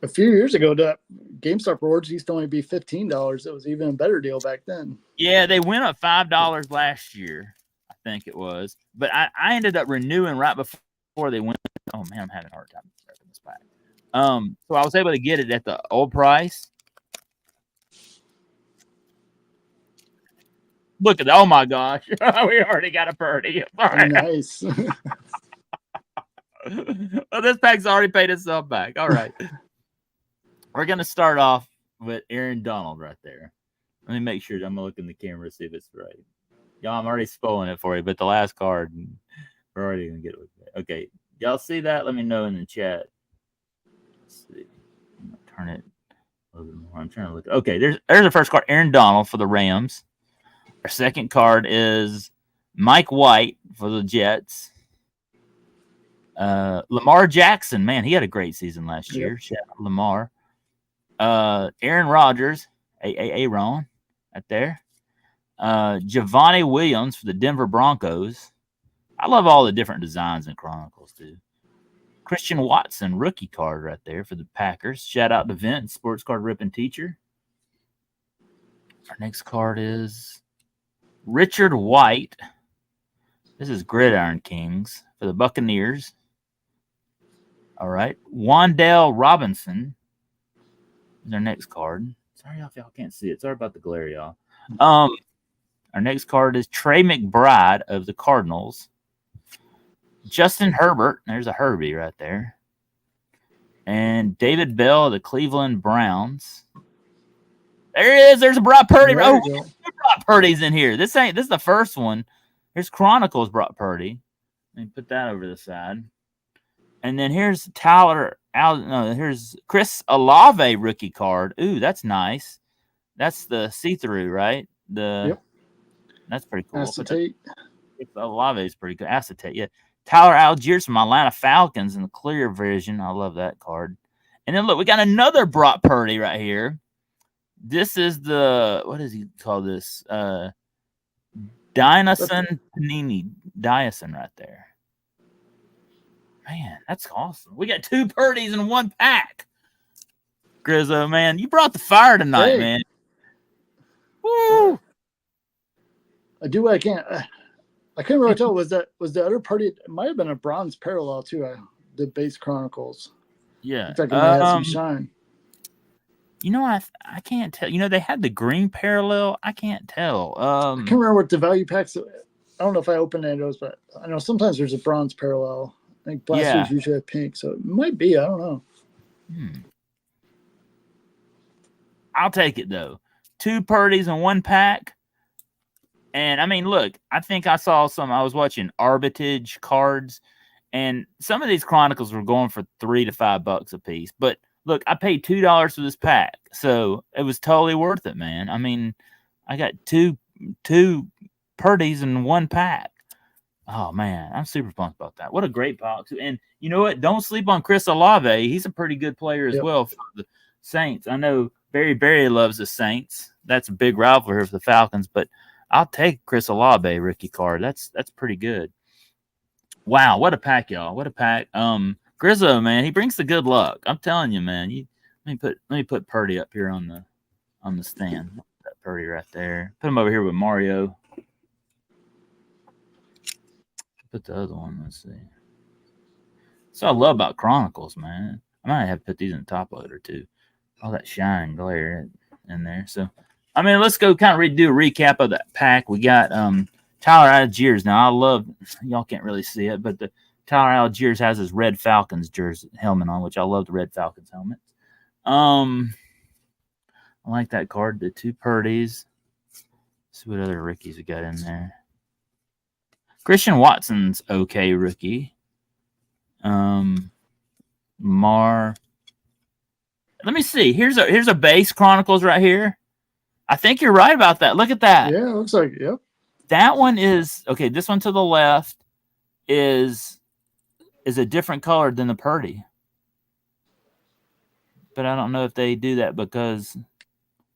S2: A few years ago, the GameStop Rewards used to only be $15. It was even a better deal back then.
S1: Yeah, they went up $5 last year, I think it was. But I ended up renewing right before they went. Oh man, I'm having a hard time wrapping this back. So I was able to get it at the old price. Look at that. Oh my gosh. We already got a Purdy. Right.
S2: Nice.
S1: Well, this pack's already paid itself back. All right. We're going to start off with Aaron Donald right there. Let me make sure. I'm going to look in the camera to see if it's right. Y'all, I'm already spoiling it for you, but the last card, we're already going to get it with it. Okay. Y'all see that? Let me know in the chat. Let's see. I'm going to turn it I'm trying to look. Okay, there's the first card, Aaron Donald for the Rams. Our second card is Mike White for the Jets. Lamar Jackson, man, he had a great season last year. Shout out Lamar. Aaron Rodgers, Aaron, right there. Javonte Williams for the Denver Broncos. I love all the different designs in Chronicles too. Christian Watson, rookie card right there for the Packers. Shout out to Vince, sports card ripping teacher. Our next card is Richard White. This is Gridiron Kings for the Buccaneers. All right. Wandale Robinson is our next card. Sorry if y'all can't see it. Sorry about the glare, y'all. Our next card is Trey McBride of the Cardinals. Justin Herbert. There's a Herbie right there. And David Bell of the Cleveland Browns. There it is. There's a Brock Purdy. Oh, Brock Purdy's in here. This is the first one. Here's Chronicles Brock Purdy. Let me put that over to the side. And then here's here's Chris Olave rookie card. Ooh, that's nice. That's the see-through, right? That's pretty cool.
S2: Acetate.
S1: Olave is pretty good. Acetate, yeah. Tyler Algiers from Atlanta Falcons in the clear vision. I love that card. And then look, we got another Brock Purdy right here. This is what does he call this? Dyson Panini. Dyson right there. Man, that's awesome. We got 2 Purdies in one pack. Grizzo, man, you brought the fire tonight, man. Woo!
S2: I can't really tell. Was the other Purdy? It might have been a bronze parallel too. The base Chronicles.
S1: Yeah.
S2: Looks like it had some shine.
S1: You know, I can't tell. You know, they had the green parallel. I can't tell.
S2: I can't remember what the value packs. I don't know if I opened any of those, but I know sometimes there's a bronze parallel. I think blasters usually have pink, so it might be. I don't know.
S1: I'll take it though. 2 Purdies in one pack. And I mean, look, I think I saw I was watching arbitrage cards, and some of these Chronicles were going for $3 to $5 a piece. But look, I paid $2 for this pack, so it was totally worth it, man. I mean, I got two Purdies in one pack. Oh man, I'm super pumped about that. What a great box! And you know what? Don't sleep on Chris Olave. He's a pretty good player as well for the Saints. I know Barry loves the Saints. That's a big rivalry for the Falcons, but I'll take Chris Olave rookie card. That's pretty good. Wow, what a pack, y'all! What a pack. Grizzo, man, he brings the good luck. I'm telling you, man. Let me put Purdy up here on the stand. That Purdy right there. Put him over here with Mario. Put the other one. Let's see. So I love about Chronicles, man. I might have to put these in the top loader too. All that shine and glare in there. So, I mean, let's go kind of do a recap of that pack. We got Tyler Algiers. Now, I love, y'all can't really see it, but the Tyler Algiers has his Red Falcons jersey helmet on, which I love the Red Falcons helmet. I like that card. The 2 Purdies. Let's see what other rookies we got in there. Christian Watson's okay rookie. Mar. Let me see. Here's a base Chronicles right here. I think you're right about that. Look at that.
S2: Yeah, it looks like
S1: That one is okay. This one to the left is a different color than the Purdy. But I don't know if they do that because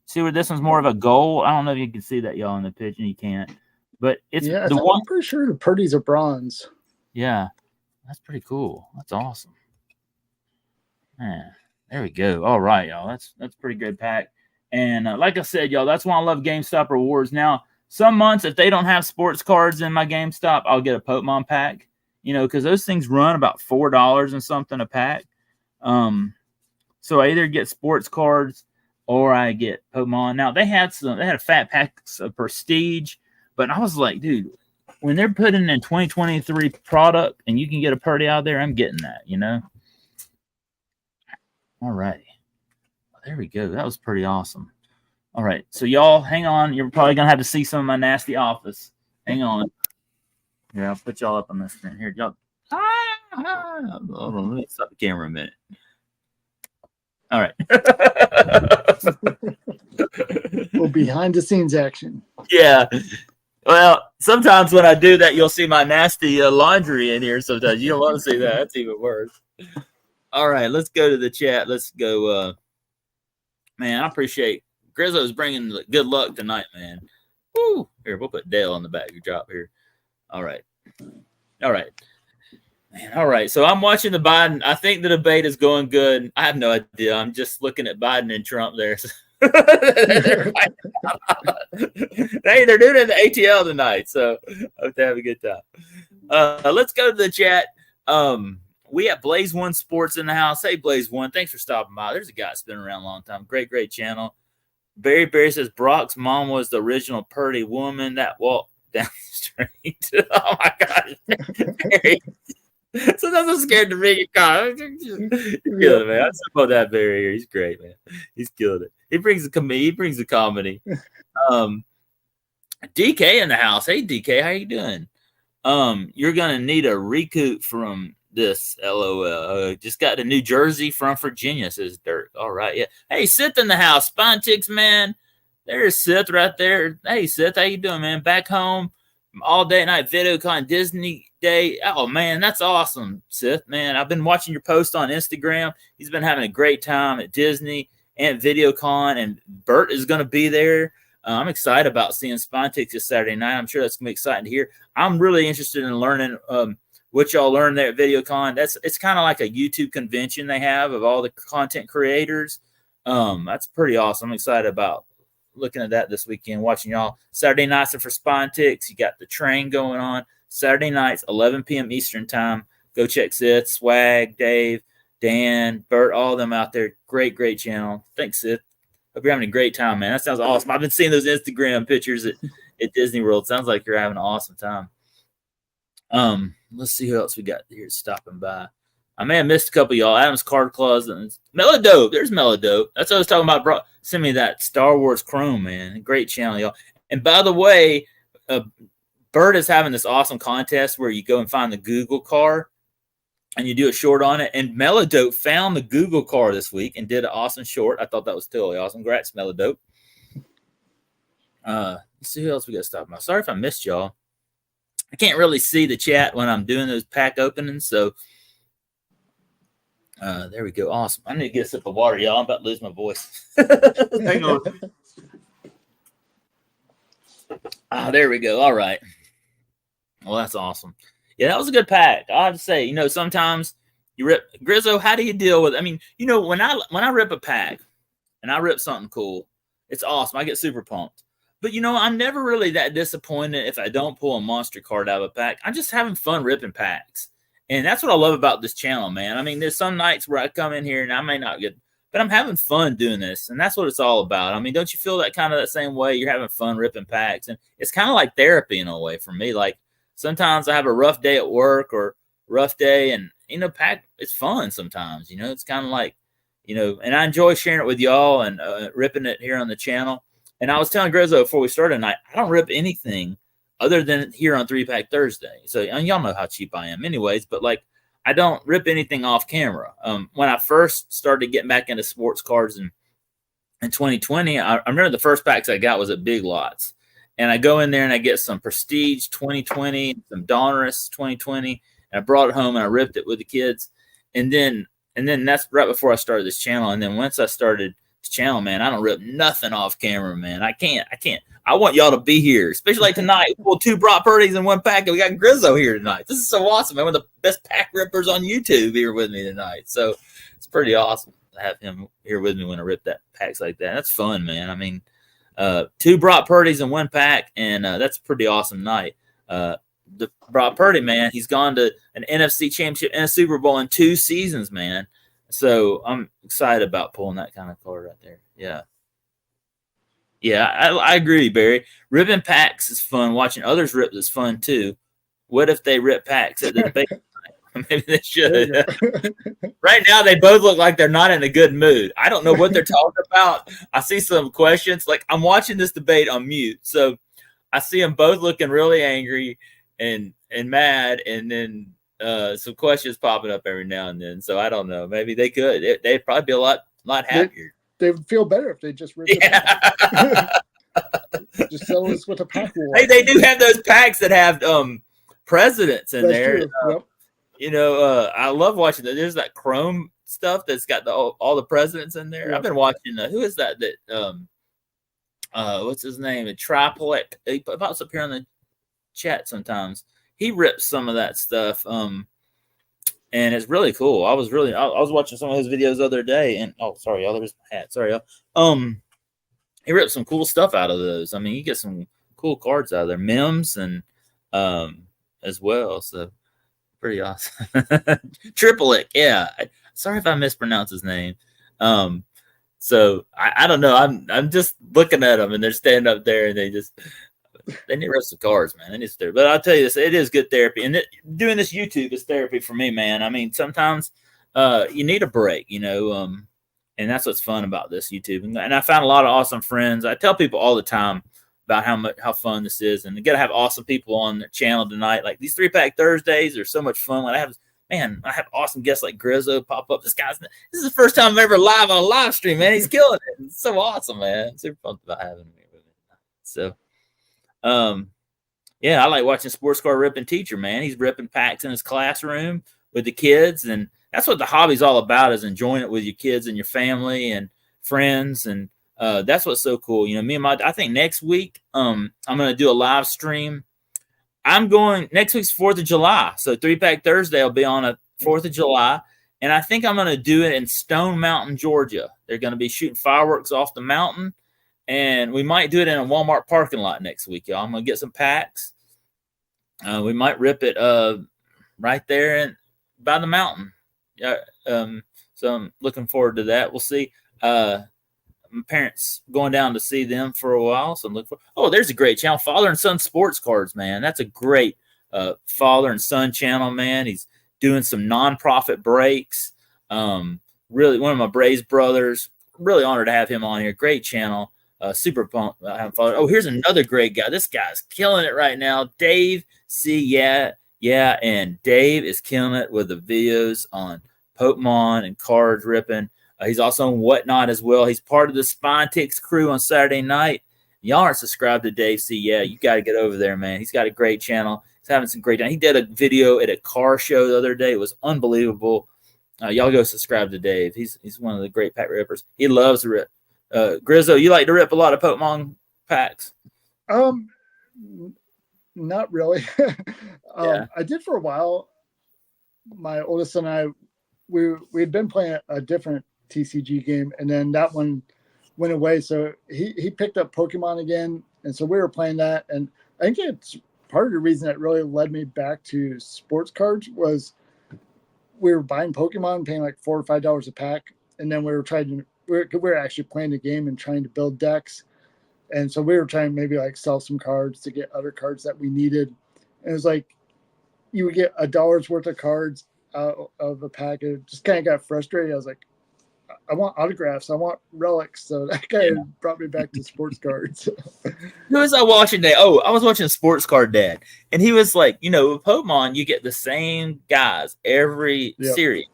S1: see where this one's more of a gold. I don't know if you can see that, y'all, in the picture. You can't. But it's the one.
S2: I'm pretty sure the Purdy's are bronze.
S1: Yeah, that's pretty cool. That's awesome. Man, there we go. All right, y'all. That's pretty good pack. And like I said, y'all, that's why I love GameStop rewards. Now, some months if they don't have sports cards in my GameStop, I'll get a Pokemon pack. You know, because those things run about $4 and something a pack. So I either get sports cards or I get Pokemon. Now they had a fat pack of Prestige. But I was like, dude, when they're putting in 2023 product and you can get a Purdy out there, I'm getting that, you know? All right. There we go. That was pretty awesome. All right. So, y'all, hang on. You're probably going to have to see some of my nasty office. Hang on. Here, I'll put y'all up on the screen. Here, y'all. Hold on. Let me stop the camera a minute. All right.
S2: Well, behind the scenes action.
S1: Yeah. Well, sometimes when I do that, you'll see my nasty laundry in here. Sometimes you don't want to see that. That's even worse. All right, let's go to the chat. Let's go. Man, I appreciate Grizzo's bringing the good luck tonight, man. Woo! Here, we'll put Dale on the back. You drop here. All right. All right. Man, all right. So I'm watching the Biden. I think the debate is going good. I have no idea. I'm just looking at Biden and Trump there. Hey, they're doing it in the ATL tonight. So I hope they have a good time. Let's go to the chat. We have Blaze One Sports in the house. Hey, Blaze One, thanks for stopping by. There's a guy that's been around a long time. Great channel. Barry says Brock's mom was the original Purdy woman that walked down the street. Oh my gosh, Barry. Sometimes I'm scared to make a comment. He's killing it, man. I support that Barry here. He's great, man. He's killing it. He brings the comedy. DK in the house. Hey, DK, how you doing? You're gonna need a recoup from this. LOL. Just got to New Jersey from Virginia, says Dirk. All right, yeah. Hey, Sith in the house. Spine Ticks, man. There's Sith right there. Hey, Sith, how you doing, man? Back home, all day night VideoCon Disney Day. Oh man, that's awesome, Sith, man. I've been watching your post on Instagram. He's been having a great time at Disney and VideoCon, and Bert is going to be there. I'm excited about seeing Spine Ticks this Saturday night. I'm sure that's going to be exciting to hear. I'm really interested in learning what y'all learned there at VideoCon. It's kind of like a YouTube convention they have of all the content creators. That's pretty awesome. I'm excited about looking at that this weekend, watching y'all. Saturday nights are for Spine Ticks. You got the train going on. Saturday nights, 11 p.m. Eastern time. Go check Sith, Swag, Dave, Dan, Bert, all of them out there. Great channel. Thanks, Sith. Hope you're having a great time, man. That sounds awesome. I've been seeing those Instagram pictures at Disney World. Sounds like you're having an awesome time. Let's see who else we got here stopping by. I may have missed a couple of y'all. Adam's Card Closet. Melodope. There's Melodope. That's what I was talking about. Send me that Star Wars Chrome, man. Great channel, y'all. And by the way, Bert is having this awesome contest where you go and find the Google car and you do a short on it. And Melodope found the Google car this week and did an awesome short. I thought that was totally awesome. Congrats, Melodope. Let's see who else we got stopping by. Sorry if I missed y'all. I can't really see the chat when I'm doing those pack openings, so there we go. Awesome. I need to get a sip of water, y'all. I'm about to lose my voice. Hang on. There we go. All right. Well, that's awesome. Yeah, that was a good pack. I have to say, sometimes you rip Grizzo. How do you deal with? I mean, when I rip a pack and I rip something cool, it's awesome. I get super pumped. But I'm never really that disappointed if I don't pull a monster card out of a pack. I'm just having fun ripping packs. And that's what I love about this channel, man. I mean, there's some nights where I come in here and I may not get, but I'm having fun doing this. And that's what it's all about. I mean, don't you feel that same way? You're having fun ripping packs. And it's kind of like therapy in a way for me. Like sometimes I have a rough day at work or rough day and, pack, it's fun sometimes, it's kind of like, and I enjoy sharing it with y'all and ripping it here on the channel. And I was telling Grizzo before we started tonight, I don't rip anything other than here on 3-Pack Thursday. So, and y'all know how cheap I am anyways, but like, I don't rip anything off camera. When I first started getting back into sports cards in 2020, I remember the first packs I got was at Big Lots. And I go in there and I get some Prestige 2020, some Donruss 2020, and I brought it home and I ripped it with the kids. And then that's right before I started this channel. And then once I started this channel, man, I don't rip nothing off camera, man. I can't. I want y'all to be here, especially like tonight. We pulled 2 Brock Purdy's in one pack, and we got Grizzo here tonight. This is so awesome, man. One of the best pack rippers on YouTube here with me tonight. So it's pretty awesome to have him here with me when I rip that packs like that. That's fun, man. I mean, 2 Brock Purdy's in one pack, and that's a pretty awesome night. The Brock Purdy, man, he's gone to an NFC Championship and a Super Bowl in 2 seasons, man. So I'm excited about pulling that kind of card right there. Yeah. Yeah, I agree, Barry. Ripping packs is fun. Watching others rip is fun too. What if they rip packs at the debate? Maybe they should. Right now, they both look like they're not in a good mood. I don't know what they're talking about. I see some questions. Like, I'm watching this debate on mute, so I see them both looking really angry and mad, and then some questions popping up every now and then. So I don't know. Maybe they could. They'd probably be a lot lot happier.
S2: They would feel better if they just ripped it. Just settle this with a pack war.
S1: Hey, they do have those packs that have presidents in
S2: That's
S1: there.
S2: True. Yep.
S1: You know, I love watching that. There's that chrome stuff that's got all the presidents in there.
S2: Yep.
S1: I've been watching. Who is that? What's his name? A Triplex. He pops up here on the chat sometimes. He rips some of that stuff. And it's really cool. I was watching some of his videos the other day, and sorry, y'all, there's my hat. Sorry, y'all. He ripped some cool stuff out of those. I mean, you get some cool cards out of there, memes and as well. So pretty awesome. Triplex, yeah. Sorry if I mispronounce his name. So I don't know. I'm just looking at them, and they're standing up there, and they need to rest the cards, man. They need to. But I'll tell you this, it is good therapy, and doing this YouTube is therapy for me, man. I mean, sometimes you need a break, you know. And that's what's fun about this YouTube. And I found a lot of awesome friends. I tell people all the time about how fun this is, and you got to have awesome people on the channel tonight. Like these 3-pack Thursdays are so much fun. When I have awesome guests like Grizzo pop up. This is the first time I'm ever live on a live stream, man. He's killing it. It's so awesome, man. It's super fun about having me. So, yeah, I like watching Sports Car Ripping Teacher, man. He's ripping packs in his classroom with the kids, and that's what the hobby's all about, is enjoying it with your kids and your family and friends. And that's what's so cool. You know, I think next week, I'm going to do a live stream. Next week's 4th of July. So 3-pack Thursday will be on a 4th of July. And I think I'm going to do it in Stone Mountain, Georgia. They're going to be shooting fireworks off the mountain. And we might do it in a Walmart parking lot next week, y'all. I'm going to get some packs. We might rip it right there by the mountain. So I'm looking forward to that. We'll see. My parents going down to see them for a while, so I'm looking for. There's a great channel, Father and Son Sports Cards, man. That's a great father and son channel, man. He's doing some nonprofit breaks. Really, one of my Braves brothers. Really honored to have him on here. Great channel. Super pumped. Here's another great guy. This guy's killing it right now, Dave. Yeah, and Dave is killing it with the videos on Pokemon and cards ripping. He's also on Whatnot as well. He's part of the Spine Ticks crew on Saturday night. Y'all aren't subscribed to Dave C. Yeah, you got to get over there, man. He's got a great channel. He's having some great time. He did a video at a car show the other day. It was unbelievable. Y'all go subscribe to Dave. He's one of the great pack rippers. He loves to rip. Grizzo, you like to rip a lot of Pokemon packs?
S2: Not really.
S1: Yeah.
S2: I did for a while. My oldest son and I, we had been playing a different TCG game, and then that one went away. So he picked up Pokemon again, and so we were playing that. And I think it's part of the reason that really led me back to sports cards was we were buying Pokemon, paying like $4 or $5 a pack, and then we were actually playing the game and trying to build decks. And so we were trying to maybe like sell some cards to get other cards that we needed. And it was like you would get $1 worth of cards out of a pack. It just kind of got frustrated. I was like, I want autographs. I want relics. So that kind of brought me back to sports cards.
S1: Who was I watching today? I was watching Sports Card Dad. And he was like, with Pokemon, you get the same guys every series.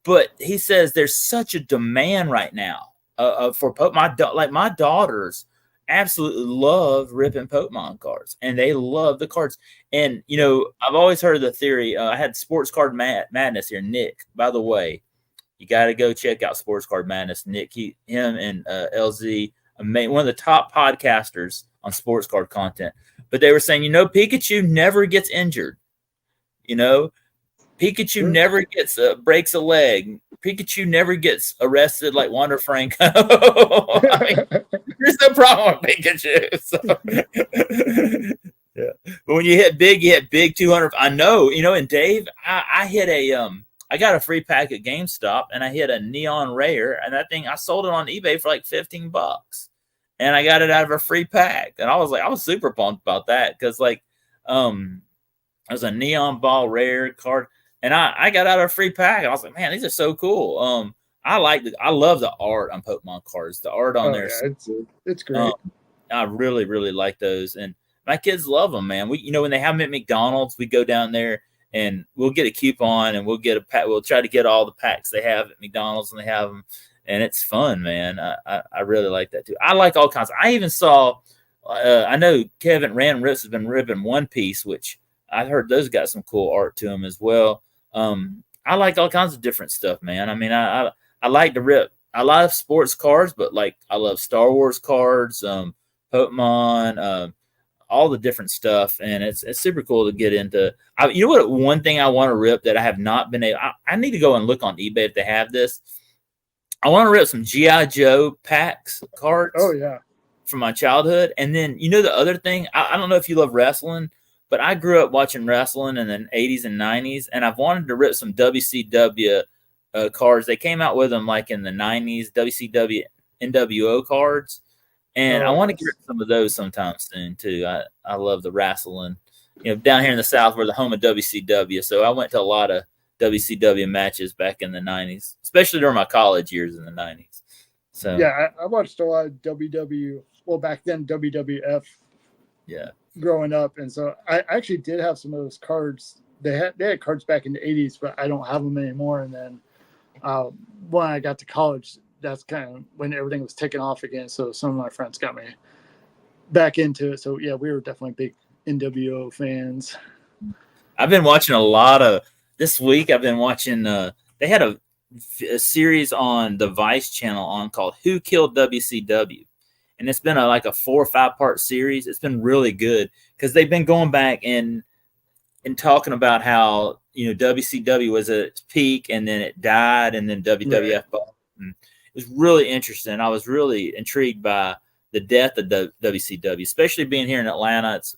S1: But he says there's such a demand right now for Pokemon. My daughters absolutely love ripping Pokemon cards, and they love the cards. And I've always heard the theory. I had Sports Card Madness here. Nick, by the way, you got to go check out Sports Card Madness. Nick, him and LZ, one of the top podcasters on sports card content. But they were saying, Pikachu never gets injured. Pikachu never gets breaks a leg. Pikachu never gets arrested like Wander Franco. I mean, there's no problem with Pikachu. So. Yeah, but when you hit big 200. I know, and Dave, I hit I got a free pack at GameStop, and I hit a neon rare, and that thing I sold it on eBay for like $15, and I got it out of a free pack, and I was super pumped about that because it was a neon ball rare card. And I got out of a free pack. I was like, man, these are so cool. I love the art on Pokemon cards. The art on there.
S2: Yeah, it's great.
S1: I really, really like those. And my kids love them, man. When they have them at McDonald's, we go down there and we'll get a coupon and we'll get a pack. We'll try to get all the packs they have at McDonald's, and they have them. and it's fun, man. I really like that too. I like all kinds. I even saw. I know Kevin Random Rips has been ripping One Piece, which I heard those got some cool art to them as well. I like all kinds of different stuff, man. I mean, I like to rip. I love sports cards, but like I love Star Wars cards, Pokemon, all the different stuff, and it's super cool to get into. You know what? One thing I want to rip that I have not been able. I need to go and look on eBay if they have this. I want to rip some GI Joe packs cards.
S2: Oh yeah,
S1: from my childhood, and then the other thing. I don't know if you love wrestling, but I grew up watching wrestling in the 80s and 90s, and I've wanted to rip some WCW cards. They came out with them like in the 90s, WCW NWO cards. And I want to get some of those sometime soon too. I love the wrestling. Down here in the South, we're the home of WCW. So I went to a lot of WCW matches back in the 90s, especially during my college years in the 90s. So
S2: yeah, I watched a lot of WW. Well, back then WWF.
S1: Yeah.
S2: Growing up, and so I actually did have some of those cards. They had cards back in the 80s, but I don't have them anymore. And then when I got to college, that's kind of when everything was taking off again. So some of my friends got me back into it. So yeah, we were definitely big NWO fans.
S1: I've been watching a lot of this week. I've been watching. They had a series on the Vice channel on called "Who Killed WCW," and it's been like a 4 or 5 part series. It's been really good because they've been going back and talking about how WCW was at its peak and then it died and then WWF. Right. It was really interesting. I was really intrigued by the death of WCW, especially being here in Atlanta. It's,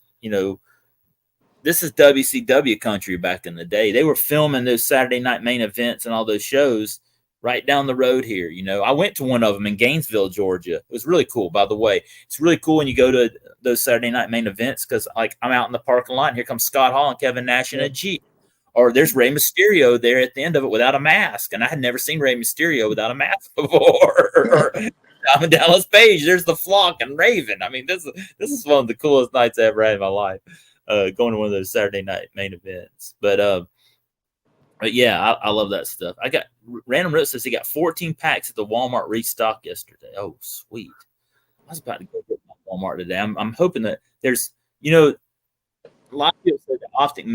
S1: this is WCW country back in the day. They were filming those Saturday night main events and all those shows right down the road here. I went to one of them in Gainesville, Georgia. It was really cool, by the way. It's really cool when you go to those Saturday night main events because like I'm out in the parking lot and here comes Scott Hall and Kevin Nash in a Jeep. Or there's Rey Mysterio there at the end of it without a mask. And I had never seen Rey Mysterio without a mask before. I'm in Dallas Page. There's the Flock and Raven. I mean, this is one of the coolest nights I ever had in my life, going to one of those Saturday night main events. But yeah, I love that stuff. I got Random Rip says he got 14 packs at the Walmart restock yesterday. Oh, sweet. I was about to go get my Walmart today. I'm hoping that there's, a lot of people say that Optic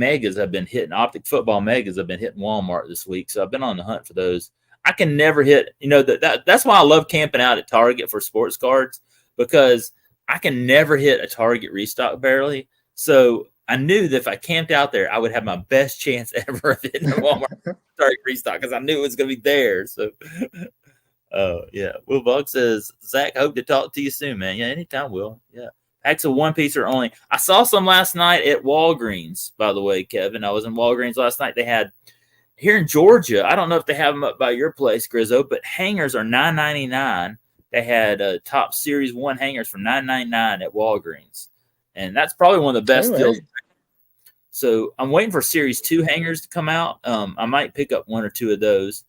S1: football megas have been hitting Walmart this week. So I've been on the hunt for those. I can never hit, that's why I love camping out at Target for sports cards, because I can never hit a Target restock barely. So I knew that if I camped out there, I would have my best chance ever of hitting a Walmart Target restock because I knew it was going to be there. So, yeah. Will Bug says, Zach, hope to talk to you soon, man. Yeah, anytime, Will. Yeah. Packs of One Piece are only. I saw some last night at Walgreens, by the way, Kevin. I was in Walgreens last night. They had here in Georgia. I don't know if they have them up by your place, Grizzo, but hangers are $9.99. They had top Series 1 hangers for $9.99 at Walgreens. And that's probably one of the best deals. So I'm waiting for Series 2 hangers to come out. I might pick up 1 or 2 of those.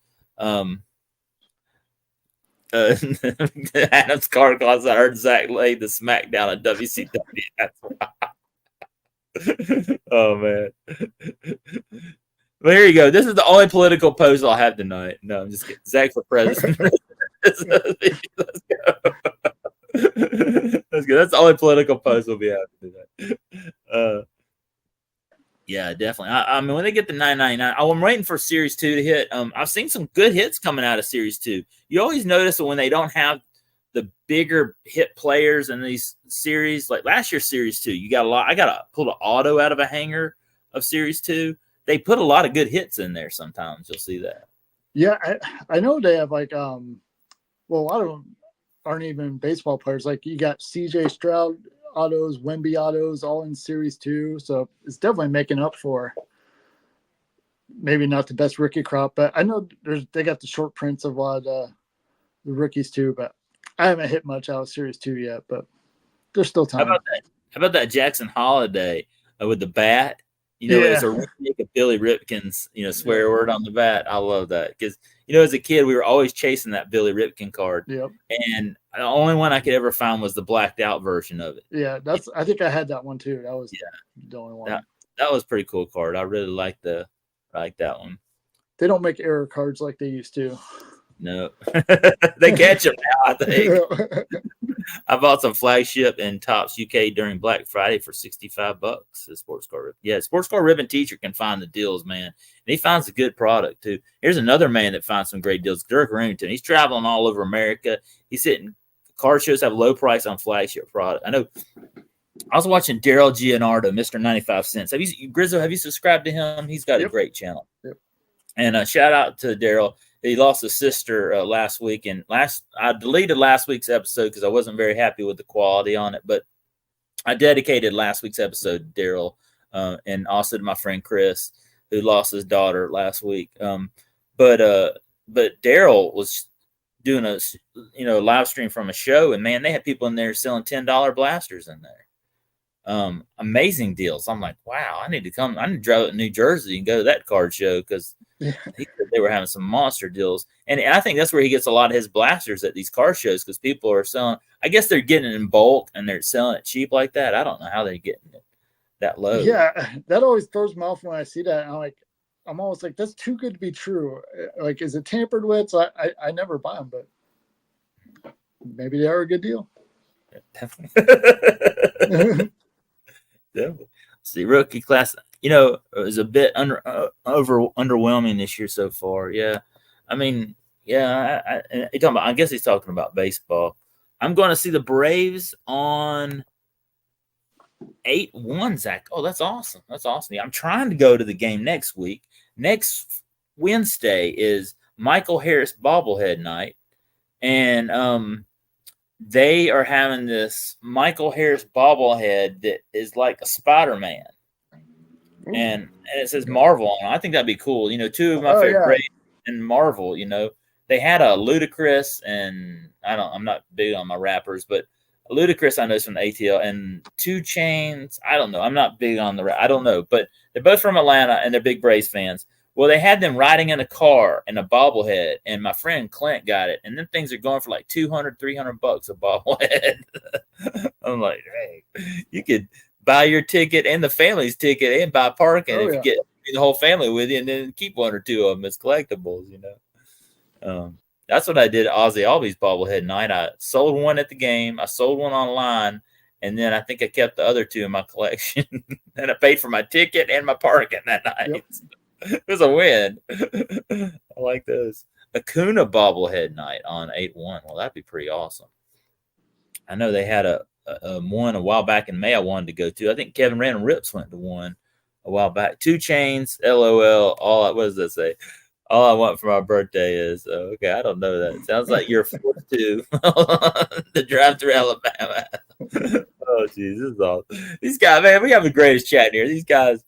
S1: Adam's car class. I heard Zach laid the smackdown at WCW. That's why. Oh man. Well, here you go. This is the only political post I'll have tonight. No, I'm just kidding. Zach for president. Let's go. That's good. That's the only political post we'll be having tonight. Yeah, definitely. I mean, when they get the $9.99, I'm waiting for Series 2 to hit. I've seen some good hits coming out of Series 2. You always notice that when they don't have the bigger hit players in these series, like last year's Series 2, you got a lot. I got to pull an auto out of a hanger of Series 2. They put a lot of good hits in there sometimes. You'll see that.
S2: Yeah, I know they have like, well, a lot of them aren't even baseball players. Like you got CJ Stroud autos, Wemby autos, all in Series 2. So it's definitely making up for maybe not the best rookie crop, but I know they got the short prints of a lot of the rookies too, but I haven't hit much out of Series 2 yet, but there's still time.
S1: How about that Jackson Holiday with the bat? It's a remake of Billy Ripken's, swear word on the bat. I love that because, as a kid, we were always chasing that Billy Ripken card.
S2: Yep.
S1: And the only one I could ever find was the blacked out version of it.
S2: Yeah, I think I had that one too. That was the only one.
S1: That was a pretty cool card. I really like that one.
S2: They don't make error cards like they used to.
S1: No, they catch them now. I think I bought some flagship and Tops UK during Black Friday for $65. The sports car ribbon. Yeah, sports car ribbon teacher can find the deals, man. And he finds a good product too. Here's another man that finds some great deals. Dirk Remington. He's traveling all over America. He's hitting car shows, have low price on flagship product. I know. I was watching Daryl Gianardo, Mr. 95 Cents. Grizzo, have you subscribed to him? He's got a great channel.
S2: Yep.
S1: And shout out to Daryl. He lost his sister last week, and I deleted last week's episode because I wasn't very happy with the quality on it. But I dedicated last week's episode to Daryl, and also to my friend Chris, who lost his daughter last week. But Daryl was doing a live stream from a show, and man, they had people in there selling $10 blasters in there. Amazing deals. I'm like, wow, I need to drive to New Jersey and go to that card show because they were having some monster deals. And I think that's where he gets a lot of his blasters at these car shows, because people are selling, I guess they're getting it in bulk and they're selling it cheap like that. I don't know how they're getting it that low.
S2: Yeah, that always throws me off when I see that. And I'm always like, that's too good to be true. Like, is it tampered with? So I never buy them, but maybe they are a good deal.
S1: Definitely. Definitely. See, rookie class, it was a bit underwhelming this year so far. Yeah. I mean, yeah, I guess he's talking about baseball. I'm going to see the Braves on 8-1, Zach. Oh, that's awesome. That's awesome. Yeah, I'm trying to go to the game next week. Next Wednesday is Michael Harris bobblehead night. And they are having this Michael Harris bobblehead that is like a Spider-Man. And it says Marvel on it. I think that'd be cool. Two of my favorite Braves and Marvel, they had a Ludacris, and I'm not big on my rappers, but Ludacris I know is from the ATL, and 2 Chainz. I don't know. I'm not big on I don't know, but they're both from Atlanta and they're big Braves fans. Well, they had them riding in a car in a bobblehead, and my friend Clint got it, and them things are going for like $200-$300 a bobblehead. I'm like, hey, you could buy your ticket and the family's ticket and buy parking if you get the whole family with you, and then keep 1 or 2 of them as collectibles. That's what I did at Ozzy Albies bobblehead night. I sold 1 at the game, I sold 1 online, and then I think I kept the other 2 in my collection. And I paid for my ticket and my parking that night. Yep. It was a win. I like those. Acuna bobblehead night on 8-1. Well, that'd be pretty awesome. I know they had a one a while back in May I wanted to go to. I think Kevin Random Rips went to one a while back. 2 Chainz, LOL. What does that say? All I want for my birthday is okay. I don't know that. It sounds like you're forced to drive through Alabama. Oh, geez, this is awesome. These guys, man, we have the greatest chat here. These guys,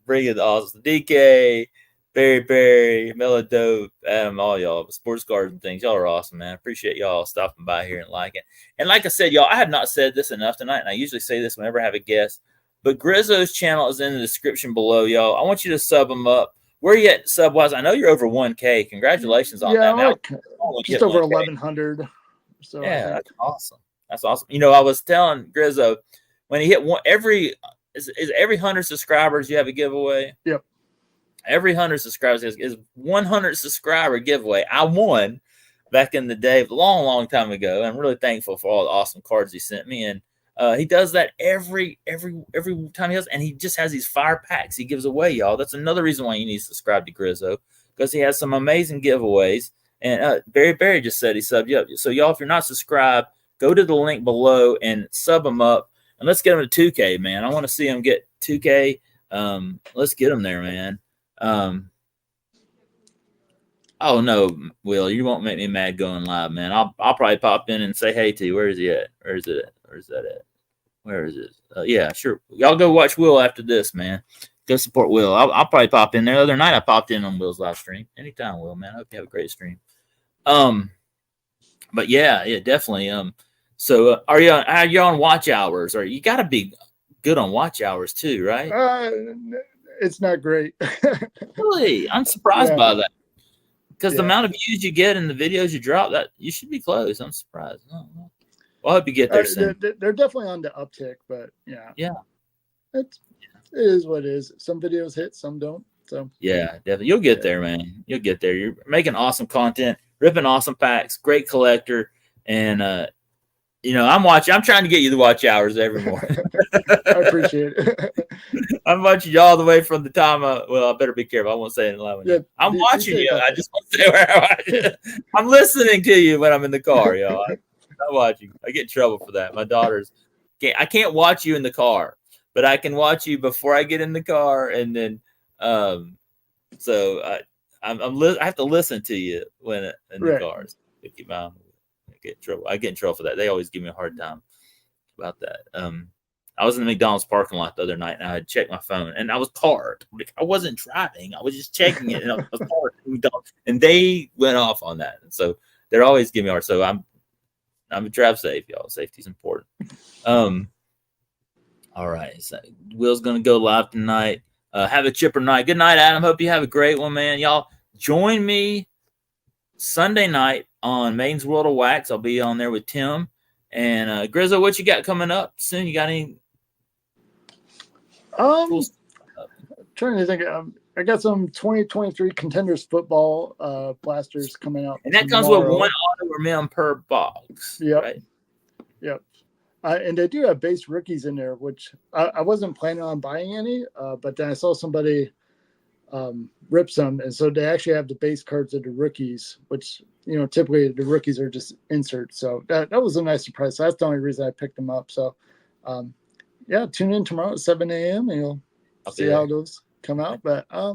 S1: bringing the awesome DK, Barry, Melodope, Adam, all y'all, sports cards and things. Y'all are awesome, man. Appreciate y'all stopping by here and liking. And like I said, y'all, I have not said this enough tonight, and I usually say this whenever I have a guest, but Grizzo's channel is in the description below, y'all. I want you to sub him up. Where are you at sub-wise? I know you're over 1K. Congratulations on that.
S2: Like just over 1,100. So
S1: yeah, that's awesome. That's awesome. I was telling Grizzo, when he hit every 100 subscribers, you have a giveaway?
S2: Yep.
S1: Every 100 subscribers is 100 subscriber giveaway. I won back in the day, a long, long time ago. I'm really thankful for all the awesome cards he sent me. And he does that every time he does, and he just has these fire packs he gives away, y'all. That's another reason why you need to subscribe to Grizzo, because he has some amazing giveaways. And Barry just said he subbed you up. So y'all, if you're not subscribed, go to the link below and sub him up, and let's get him to 2K, man. I want to see him get 2K. Let's get him there, man. Oh no, Will, you won't make me mad going live, man. I'll probably pop in and say hey to you. Where is he at? Where is it at? Where's that at? Where is it? Yeah, sure. Y'all go watch Will after this, man. Go support Will. I'll probably pop in there. The other night I popped in on Will's live stream. Anytime, Will, man. I hope you have a great stream. But yeah, definitely. So are you on watch hours? Or you got to be good on watch hours too, right?
S2: It's not great.
S1: Really, I'm surprised by that. Because the amount of views you get in the videos you drop, that you should be close. I'm surprised. Well, I hope you get there soon.
S2: They're definitely on the uptick, but yeah.
S1: Yeah.
S2: It is what it is. Some videos hit, some don't. So
S1: yeah, definitely. You'll get there, man. You'll get there. You're making awesome content, ripping awesome packs, great collector. And, I'm trying to get you to watch hours every morning.
S2: I appreciate it.
S1: I'm watching you all the way from the time. I better be careful. I won't say it loud.
S2: Yeah,
S1: I'm watching you. I
S2: that.
S1: just want to say where I'm listening to you when I'm in the car. I'm not watching. I get in trouble for that. My daughters I can't watch you in the car, but I can watch you before I get in the car, and then so I have to listen to you when in the cars. Keep my I get in trouble. I get in trouble for that. They always give me a hard time about that. I was in the McDonald's parking lot the other night, and I had checked my phone, and I was parked. I wasn't driving; I was just checking it, and I was parked. And they went off on that, and so they're always giving me hard. So I'm drive safe, y'all. Safety's important. All right. So Will's gonna go live tonight. Have a chipper night. Good night, Adam. Hope you have a great one, man. Y'all join me Sunday night on Maine's World of Wax. I'll be on there with Tim and Grizzo. What you got coming up soon? You got any?
S2: Trying to think. I got some 2023 Contenders football blasters coming out,
S1: and that comes with one auto or mem per box.
S2: Yep.
S1: Right?
S2: Yep. And they do have base rookies in there, which I wasn't planning on buying any, but then I saw somebody rip some, and so they actually have the base cards of the rookies, which typically the rookies are just inserts. So that was a nice surprise. So that's the only reason I picked them up. So tune in tomorrow at 7 a.m. and you'll see how those come out. But I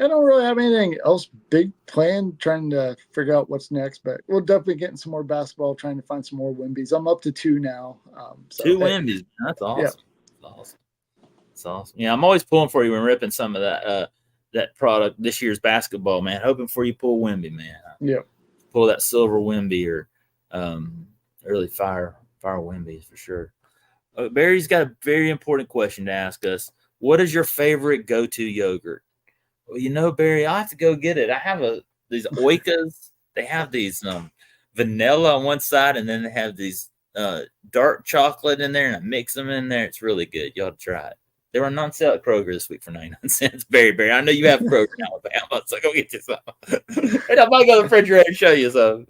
S2: don't really have anything else big planned, trying to figure out what's next, but we'll definitely get in some more basketball, trying to find some more Wimbies. I'm up to 2 now.
S1: Two Wimbies. That's awesome. Yeah. That's awesome. That's awesome. Yeah, I'm always pulling for you when ripping some of that product this year's basketball, man. Hoping for you pull Wimby, man.
S2: Yeah.
S1: Pull that silver Wimby or early fire Wimby for sure. Barry's got a very important question to ask us. What is your favorite go-to yogurt? Well, Barry, I have to go get it. I have these Oikas. They have these vanilla on one side, and then they have these dark chocolate in there, and I mix them in there. It's really good. You ought to try it. They were on sale at Kroger this week for 99 cents. Barry, I know you have Kroger in Alabama, so go get you some. And I might go to the refrigerator and show you some.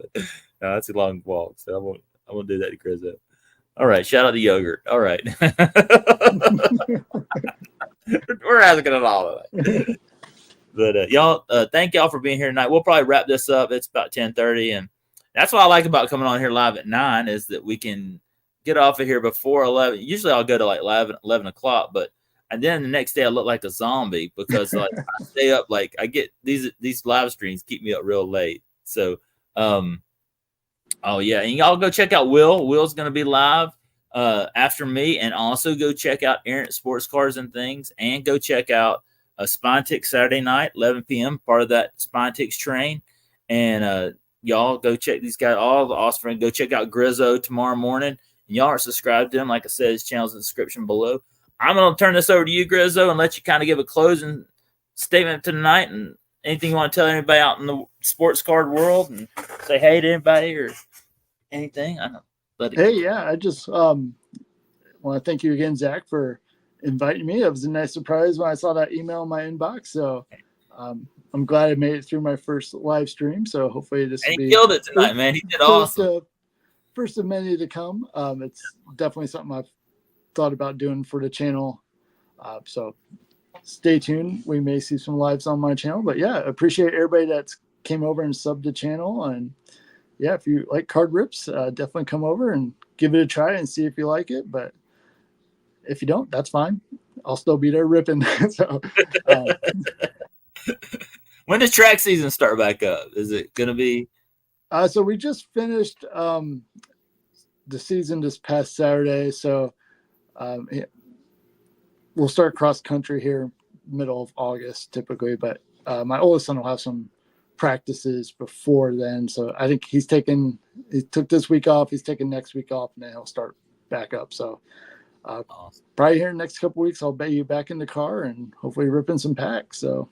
S1: No, that's a long walk, so I won't do that to Chris. All right, shout out to yogurt. All right. We're asking it all of that. But y'all, thank y'all for being here tonight. We'll probably wrap this up. It's about 10:30, and that's what I like about coming on here live at 9 is that we can get off of here before 11. Usually I'll go to like 11 o'clock, and then the next day I look like a zombie because like I stay up, like I get these live streams keep me up real late. So, oh yeah, and y'all go check out Will. Will's going to be live after me, and also go check out Errant Sports Cars and Things, and go check out Spontics Saturday night, 11 p.m., part of that Spontics train. And y'all go check these guys, all the awesome friends. Go check out Grizzo tomorrow morning. And y'all aren't subscribed to him, like I said, his channel's in the description below. I'm going to turn this over to you, Grizzo, and let you kind of give a closing statement to tonight and anything you want to tell anybody out in the sports card world and say hey to anybody or anything.
S2: I just want to thank you again, Zach, for inviting me. It was a nice surprise when I saw that email in my inbox. So I'm glad I made it through my first live stream. So hopefully this will be.
S1: He killed it tonight, man. He did awesome.
S2: First of many to come. It's definitely something I've thought about doing for the channel. So stay tuned. We may see some lives on my channel. But yeah, appreciate everybody that's came over and subbed the channel. And yeah, if you like card rips, definitely come over and give it a try and see if you like it. But if you don't, that's fine. I'll still be there ripping. So,
S1: when does track season start back up? Is it going to be?
S2: So we just finished the season this past Saturday. So we'll start cross country here middle of August typically. But my oldest son will have some practices before then. So I think he took this week off. He's taking next week off, and then he'll start back up. So
S1: awesome.
S2: Probably here in the next couple of weeks, I'll bet you back in the car and hopefully ripping some packs. So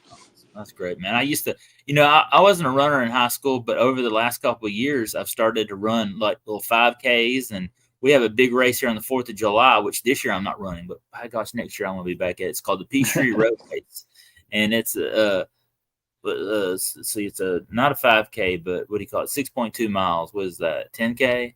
S1: that's great, man. I used to, I wasn't a runner in high school, but over the last couple of years, I've started to run like little 5Ks and we have a big race here on the 4th of July, which this year I'm not running, but by gosh, next year I'm going to be back at it. It's called the Peachtree Road Race. And it's see, it's not a 5K, but what do you call it? 6.2 miles. What is that? 10K?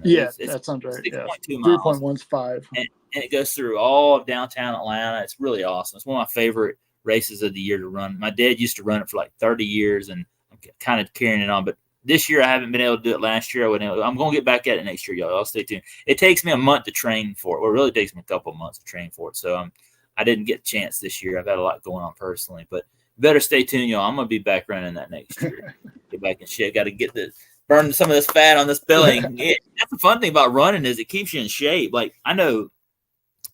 S2: Yeah, that sounds right.
S1: 6.2 miles.
S2: 3.15.
S1: And it goes through all of downtown Atlanta. It's really awesome. It's one of my favorite races of the year to run. My dad used to run it for like 30 years, and I'm kind of carrying it on. But this year I haven't been able to do it. Last year I'm going to get back at it next year, y'all. I'll stay tuned. It takes me a month to train for it. Well, it really takes me a couple of months to train for it. So I didn't get a chance this year. I've had a lot going on personally, but better stay tuned, y'all. I'm going to be back running that next year. Get back in shape. Got to get burn some of this fat on this belly. That's the fun thing about running is it keeps you in shape. Like I know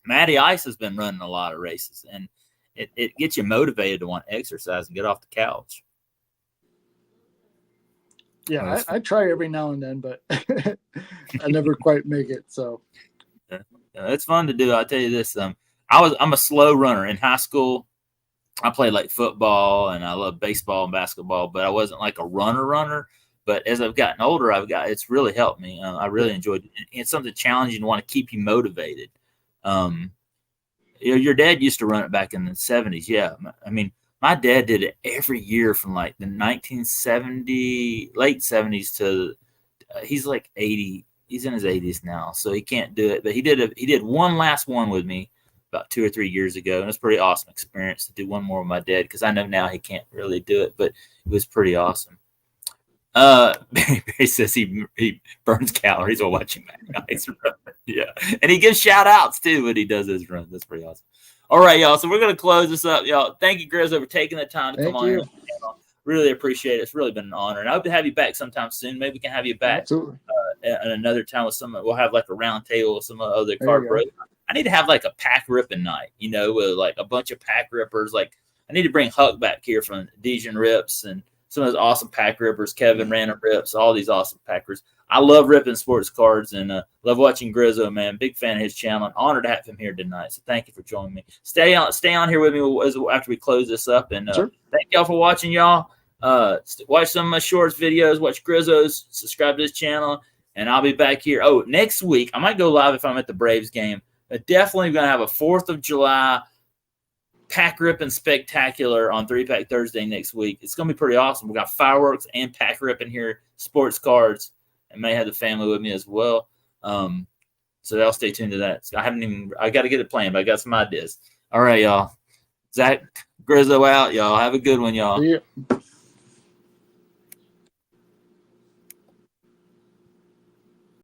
S1: Matty Ice has been running a lot of races, and it gets you motivated to want to exercise and get off the couch.
S2: Yeah, I try every now and then, but I never quite make it. So
S1: it's fun to do. I'll tell you this. I'm a slow runner in high school. I played like football and I love baseball and basketball, but I wasn't like a runner. But as I've gotten older, it's really helped me. I really enjoyed it. It's something challenging to want to keep you motivated. Your dad used to run it back in the 70s. Yeah. I mean, my dad did it every year from like the 1970, late 70s to he's like 80. He's in his 80s now, so he can't do it. But he did one last one with me about 2 or 3 years ago, and it's a pretty awesome experience to do one more with my dad because I know now he can't really do it, but it was pretty awesome. Barry says he burns calories while watching Matt Ice run. Yeah, and he gives shout outs too when he does his run. That's pretty awesome. All right, y'all. So we're gonna close this up, y'all. Thank you, Grizzo, for taking the time to come on here. Really appreciate it. It's really been an honor, and I hope to have you back sometime soon. Maybe we can have you back at another time with some. We'll have like a round table with some other card bros. I need to have like a pack ripping night, with like a bunch of pack rippers. Like I need to bring Huck back here from Dijon Rips and some of those awesome pack rippers. Kevin Random Rips, all these awesome packers. I love ripping sports cards and love watching Grizzo, man. Big fan of his channel. I'm honored to have him here tonight. So thank you for joining me. Stay on here with me after we close this up. And thank y'all for watching, y'all. Watch some of my shorts videos. Watch Grizzo's. Subscribe to his channel. And I'll be back here. Oh, next week, I might go live if I'm at the Braves game. But definitely going to have a 4th of July pack ripping spectacular on 3-Pack Thursday next week. It's going to be pretty awesome. We got fireworks and pack ripping here, sports cards. And may have the family with me as well. So I'll stay tuned to that. I got to get it planned, but I got some ideas. All right, y'all. Zach Grizzo out, y'all. Have a good one, y'all.
S2: Yeah.